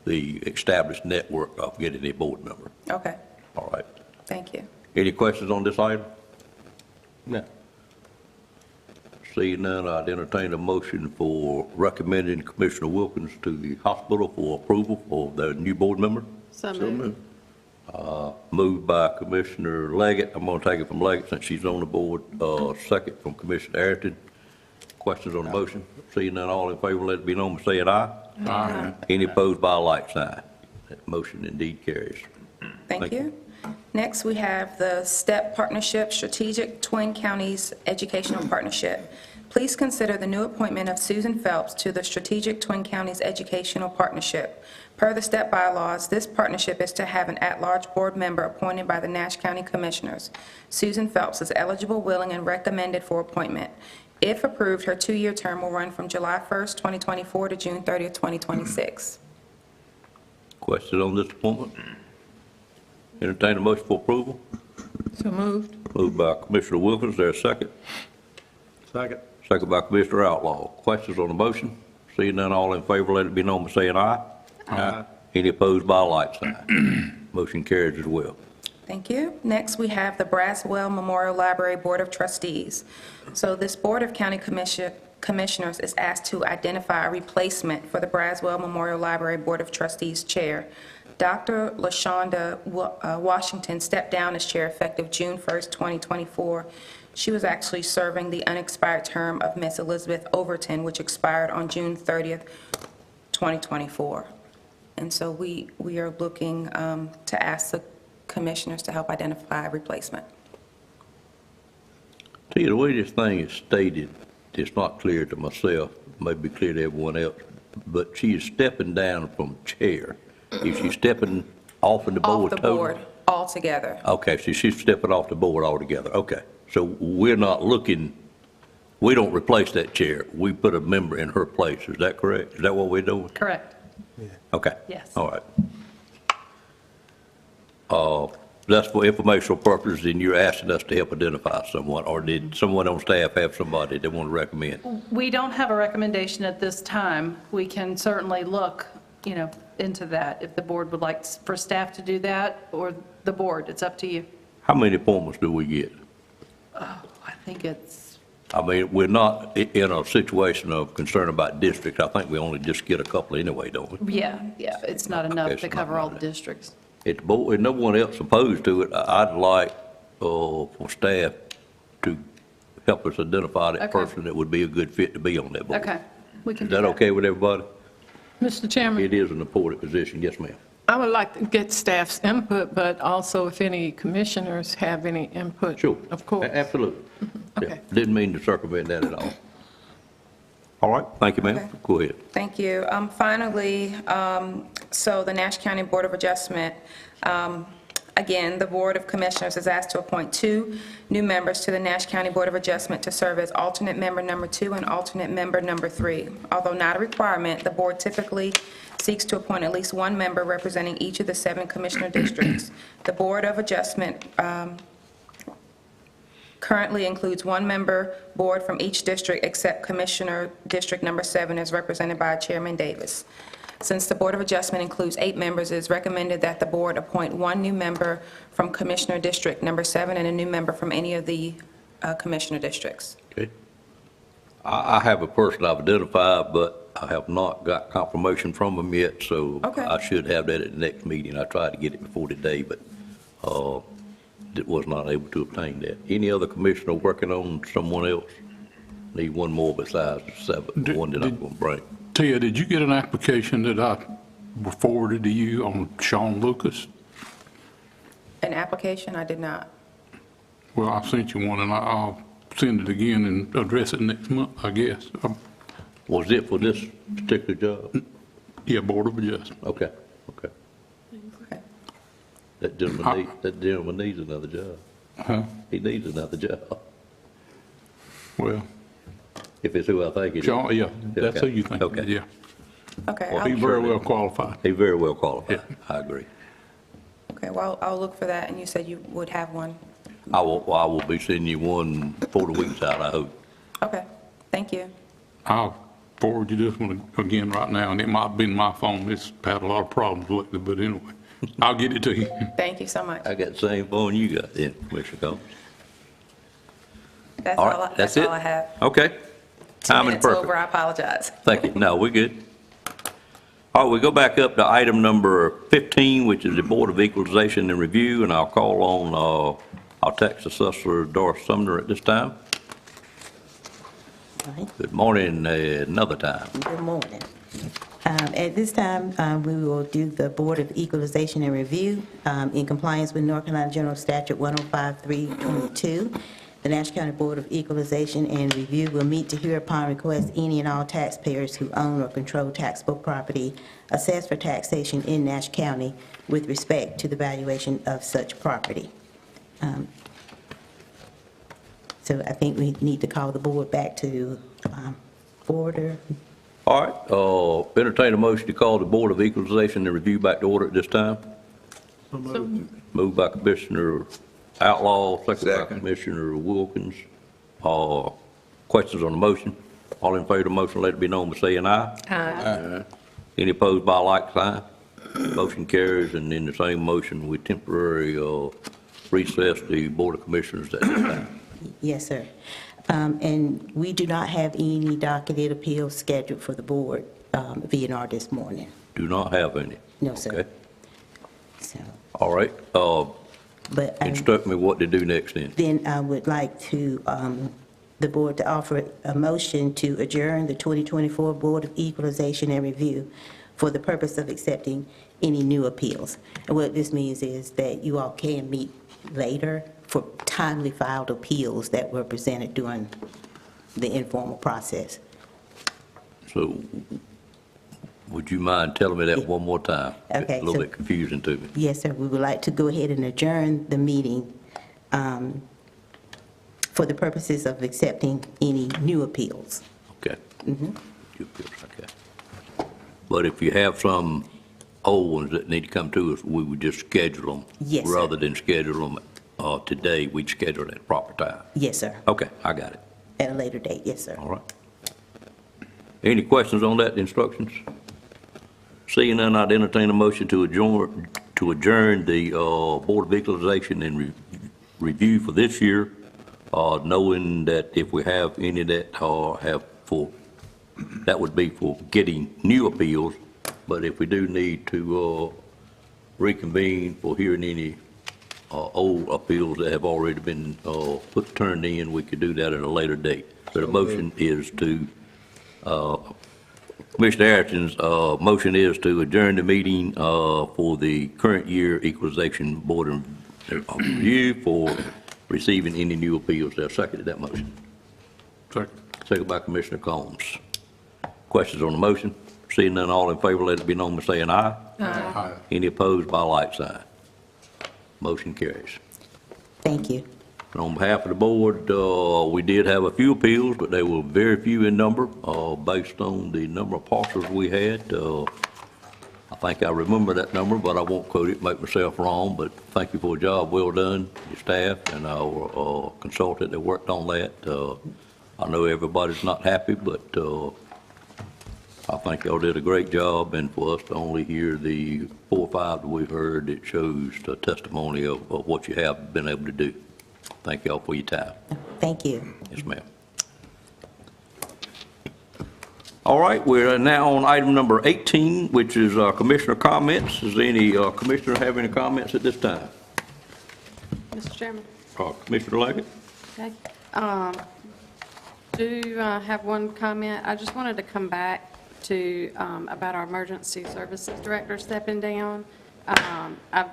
the established network of getting a board member. Okay. All right. Thank you. Any questions on this item? No. Seeing none, I'd entertain a motion for recommending Commissioner Wilkins to the hospital for approval for the new board member. So moved. Moved by Commissioner Leggett. I'm going to take it from Leggett since she's on the board. Second from Commissioner Ayrton. Questions on the motion? Seeing none, all in favor, let it be known by saying aye. Aye. Any opposed by a like sign? That motion indeed carries. Thank you. Next, we have the STEP Partnership, Strategic Twin Counties Educational Partnership. Please consider the new appointment of Susan Phelps to the Strategic Twin Counties Educational Partnership. Per the STEP bylaws, this partnership is to have an at-large board member appointed by the Nash County Commissioners. Susan Phelps is eligible, willing, and recommended for appointment. If approved, her 2-year term will run from July 1st, 2024 to June 30th, 2026. Question on this appointment? Entertain a motion for approval. So moved. Moved by Commissioner Wilkins, is there a second? Second. Second by Commissioner Outlaw. Questions on the motion? Seeing none, all in favor, let it be known by saying aye. Aye. Any opposed by a like sign? Motion carries as well. Thank you. Next, we have the Braswell Memorial Library Board of Trustees. So this Board of County Commissioners is asked to identify a replacement for the Braswell Memorial Library Board of Trustees Chair. Dr. LaShonda Washington stepped down as chair effective June 1st, 2024. She was actually serving the unexpired term of Miss Elizabeth Overton, which expired on June 30th, 2024. And so we are looking to ask the commissioners to help identify a replacement. See, the way this thing is stated, it's not clear to myself, maybe clear to everyone else, but she is stepping down from chair. Is she stepping off of the board Off the totally? board altogether. Okay, so she's stepping off the board altogether, okay. So we're not looking, we don't replace that chair, we put a member in her place, is that correct? Is that what we're doing? Correct. Okay. Yes. All right. That's for informational purposes, and you're asking us to help identify someone, or did someone on staff have somebody they want to recommend? We don't have a recommendation at this time. We can certainly look, into that if the board would like for staff to do that, or the board. It's up to you. How many appointments do we get? I think it's, I mean, we're not in a situation of concern about districts. I think we only just get a couple anyway, don't we? yeah, it's not enough It's to not cover all the enough. districts. If the board, if no one else opposed to it, I'd like for staff to help us identify that Okay. person that would be a good fit to be on that board. Okay, we can Is do that that. okay with everybody? Mr. Chairman, It is an important position, yes, ma'am. I would like to get staff's input, but also if any commissioners have any input. Sure. Of course. Absolutely. Yeah, Okay. didn't mean to circumvent that at all. All right, thank you, ma'am. Okay. Go ahead. Thank you. Finally, so the Nash County Board of Adjustment, again, the Board of Commissioners is asked to appoint 2 new members to the Nash County Board of Adjustment to serve as alternate member number 2 and alternate member number 3. Although not a requirement, the board typically seeks to appoint at least 1 member representing each of the 7 commissioner districts. The Board of Adjustment currently includes 1 member board from each district except Commissioner District Number 7 is represented by Chairman Davis. Since the Board of Adjustment includes 8 members, it is recommended that the board appoint 1 new member from Commissioner District Number 7 and a new member from any of the commissioner districts. Okay. I have a person I've identified, but I have not got confirmation from them yet, so Okay. I should have that at the next meeting. I tried to get it before today, but was not able to obtain that. Any other commissioner working on someone else? Need 1 more besides the 7, the one that I'm going to bring. Tia, did you get an application that I forwarded to you on Sean Lucas? An application? I did not. Well, I sent you one, and I'll send it again and address it next month, I guess. Was it for this particular job? Yeah, Board of Adjustment. Okay, okay. That gentleman needs another job. Huh? He needs another job, Well, if it's who I think it is. Sean, yeah, that's who you think, Okay. yeah. Okay. Well, He's very well qualified. He's very well qualified, I agree. Okay, well, I'll look for that, and you said you would have one. I will be sending you one before the week's out, I hope. Okay, thank you. I'll forward you this one again right now, and it might have been my phone. It's had a lot of problems lately, but anyway, I'll get it to you. Thank you so much. I got the same phone you got then, Commissioner Combs. That's All all, right, that's that's all it? I have. Okay. 2 Time and minutes perfect. over, I apologize. Thank you. No, we're good. All right, we go back up to item number 15, which is the Board of Equalization and Review, and I'll call on our tax assessor, Doris Sumner, at this time. Right. Good morning, another time. Good morning. At this time, we will do the Board of Equalization and Review in compliance with North Carolina General Statute 105-322. The Nash County Board of Equalization and Review will meet to hear upon request any and all taxpayers who own or control taxable property assessed for taxation in Nash County with respect to the valuation of such property. So I think we need to call the board back to order. All right, entertain a motion to call the Board of Equalization and Review back to order at this time. Moved by Commissioner Outlaw, second by Commissioner Wilkins. Questions on the motion? All in favor of the motion, let it be known by saying aye. Aye. Any opposed by like sign? Motion carries, and in the same motion, we temporarily recess the Board of Commissioners at this time. Yes, sir. And we do not have any docketed appeals scheduled for the board VNR this morning. Do not have any? No, sir. Okay. So, All right, but instruct me what to do next then. then I would like to, the board to offer a motion to adjourn the 2024 Board of Equalization and Review for the purpose of accepting any new appeals. And what this means is that you all can meet later for timely filed appeals that were presented during the informal process. So would you mind telling me that one more time? Okay, It's a little so- bit confusing to me. Yes, sir, we would like to go ahead and adjourn the meeting for the purposes of accepting any new appeals. Okay. Okay. But if you have some old ones that need to come to us, we would just schedule them. Yes, sir. Rather than schedule them today, we'd schedule it at the proper time. Yes, sir, Okay, I got it. at a later date, yes, sir. All right. Any questions on that instructions? Seeing none, I'd entertain a motion to adjourn the Board of Equalization and Review for this year, knowing that if we have any that that would be for getting new appeals, but if we do need to reconvene for hearing any old appeals that have already been turned in, we could do that at a later date. So the motion is to, Commissioner Harrison's motion is to adjourn the meeting for the current year Equalization Board of Review for receiving any new appeals. They'll second that motion. Second by Commissioner Combs. Questions on the motion? Seeing none, all in favor, let it be known by saying aye. Aye. Any opposed by like sign? Motion carries. Thank you. And on behalf of the board, we did have a few appeals, but they were very few in number, based on the number of parcels we had. I think I remember that number, but I won't quote it, make myself wrong, but thank you for a job well done, your staff and our consultant that worked on that. I know everybody's not happy, but I think y'all did a great job, and for us to only hear the 4 or 5 that we've heard, it shows the testimony of what you have been able to do. Thank y'all for your time. Thank you. Yes, ma'am. All right, we're now on item number 18, which is commissioner comments. Does any commissioner have any comments at this time? Mr. Chairman. Commissioner Leggett? Okay. Do have one comment. I just wanted to come back to, about our emergency services director stepping down. I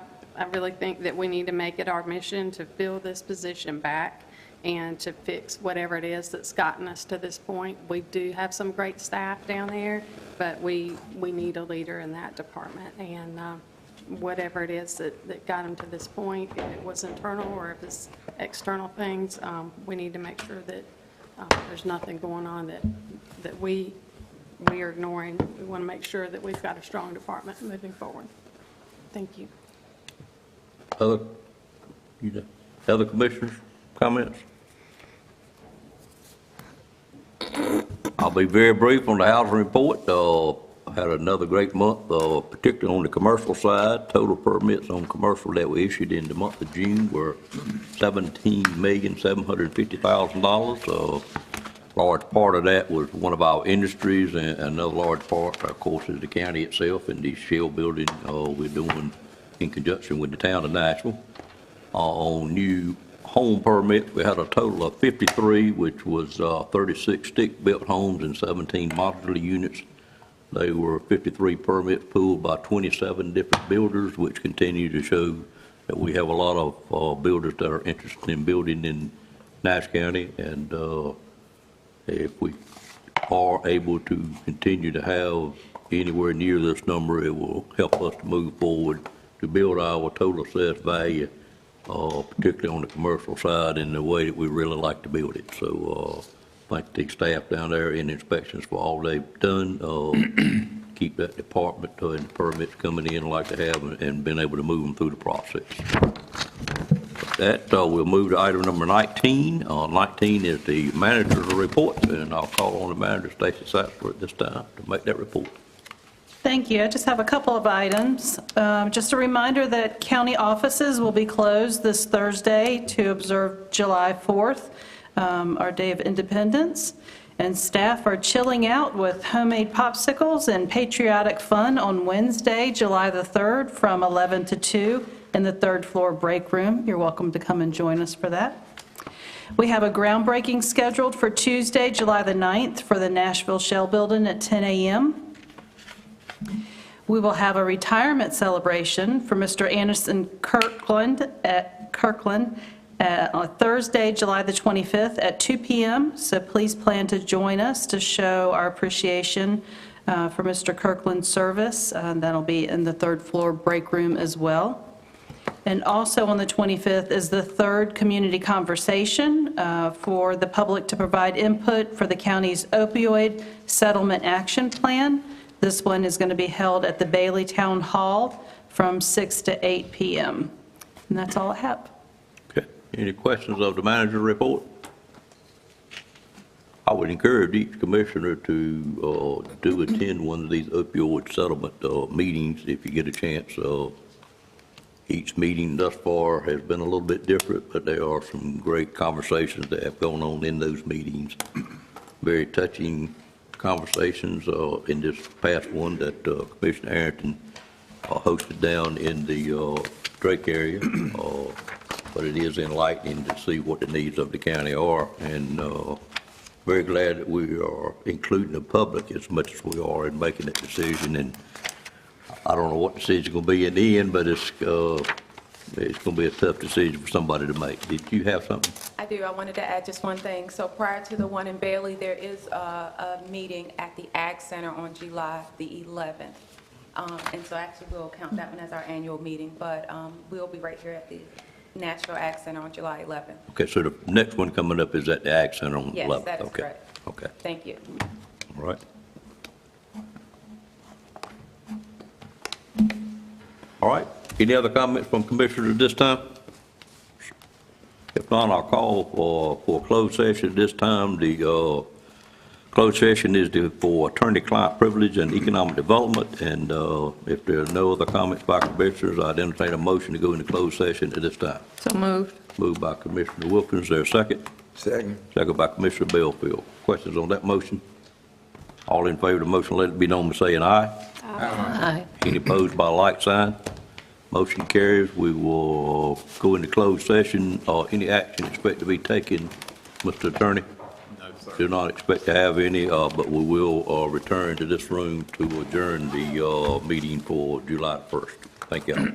really think that we need to make it our mission to fill this position back and to fix whatever it is that's gotten us to this point. We do have some great staff down there, but we need a leader in that department. And whatever it is that got them to this point, if it was internal or if it's external things, we need to make sure that there's nothing going on that we are ignoring. We want to make sure that we've got a strong department moving forward. Thank you. Other commissioners, comments? I'll be very brief on the housing report. I had another great month, particularly on the commercial side. Total permits on commercial that were issued in the month of June were $17,750,000. Large part of that was one of our industries, and another large part, of course, is the county itself and the shell building we're doing in conjunction with the town of Nashville. On new home permits, we had a total of 53, which was 36 stick-built homes and 17 modular units. They were 53 permits pulled by 27 different builders, which continue to show that we have a lot of builders that are interested in building in Nash County. And if we are able to continue to have anywhere near this number, it will help us to move forward to build our total assessed value, particularly on the commercial side, in the way that we really like to build it. So thank the staff down there in inspections for all they've done. Keep that department and permits coming in like they have, and been able to move them through the process. With that, we'll move to item number 19. 19 is the manager's report, and I'll call on the manager, Stacy Saxler, at this time to make that report. Thank you. I just have a couple of items. Just a reminder that county offices will be closed this Thursday to observe July 4th, our Day of Independence. And staff are chilling out with homemade popsicles and patriotic fun on Wednesday, July the 3rd, from 11 to 2 in the third floor break room. You're welcome to come and join us for that. We have a groundbreaking scheduled for Tuesday, July the 9th for the Nashville Shell Building at 10 a.m. We will have a retirement celebration for Mr. Anderson Kirkland on Thursday, July the 25th at 2 p.m. So please plan to join us to show our appreciation for Mr. Kirkland's service. That'll be in the third floor break room as well. And also on the 25th is the third community conversation for the public to provide input for the county's opioid settlement action plan. This one is going to be held at the Bailey Town Hall from 6 to 8 p.m. And that's all I have. Okay. Any questions of the manager's report? I would encourage each commissioner to do attend one of these opioid settlement meetings if you get a chance. Each meeting thus far has been a little bit different, but there are some great conversations that have gone on in those meetings. Very touching conversations in this past one that Commissioner Arrington hosted down in the Drake area. But it is enlightening to see what the needs of the county are, and very glad that we are including the public as much as we are in making that decision. And I don't know what decision is going to be in the end, but it's going to be a tough decision for somebody to make. Did you have something? I do. I wanted to add just one thing. So prior to the one in Bailey, there is a meeting at the Ag Center on July the 11th. And so actually we'll count that one as our annual meeting, but we'll be right here at the Nashville Ag Center on July 11th. Okay, so the next one coming up is at the Ag Center on 11th? Yes, that is okay. correct. Okay. Thank you. All right. All right. Any other comments from commissioners at this time? If not, I'll call for a closed session at this time. The closed session is for attorney-client privilege and economic development. And if there are no other comments by commissioners, I'd entertain a motion to go into closed session at this time. So moved. Moved by Commissioner Wilkins. Is there a second? Second. Second by Commissioner Belfield. Questions on that motion? All in favor of the motion, let it be known by saying aye. Aye. Any opposed by like sign? Motion carries. We will go into closed session. Any action expect to be taken, Mr. Attorney? No, sir. Do not expect to have any, but we will return to this room to adjourn the meeting for July 1st. Thank you all.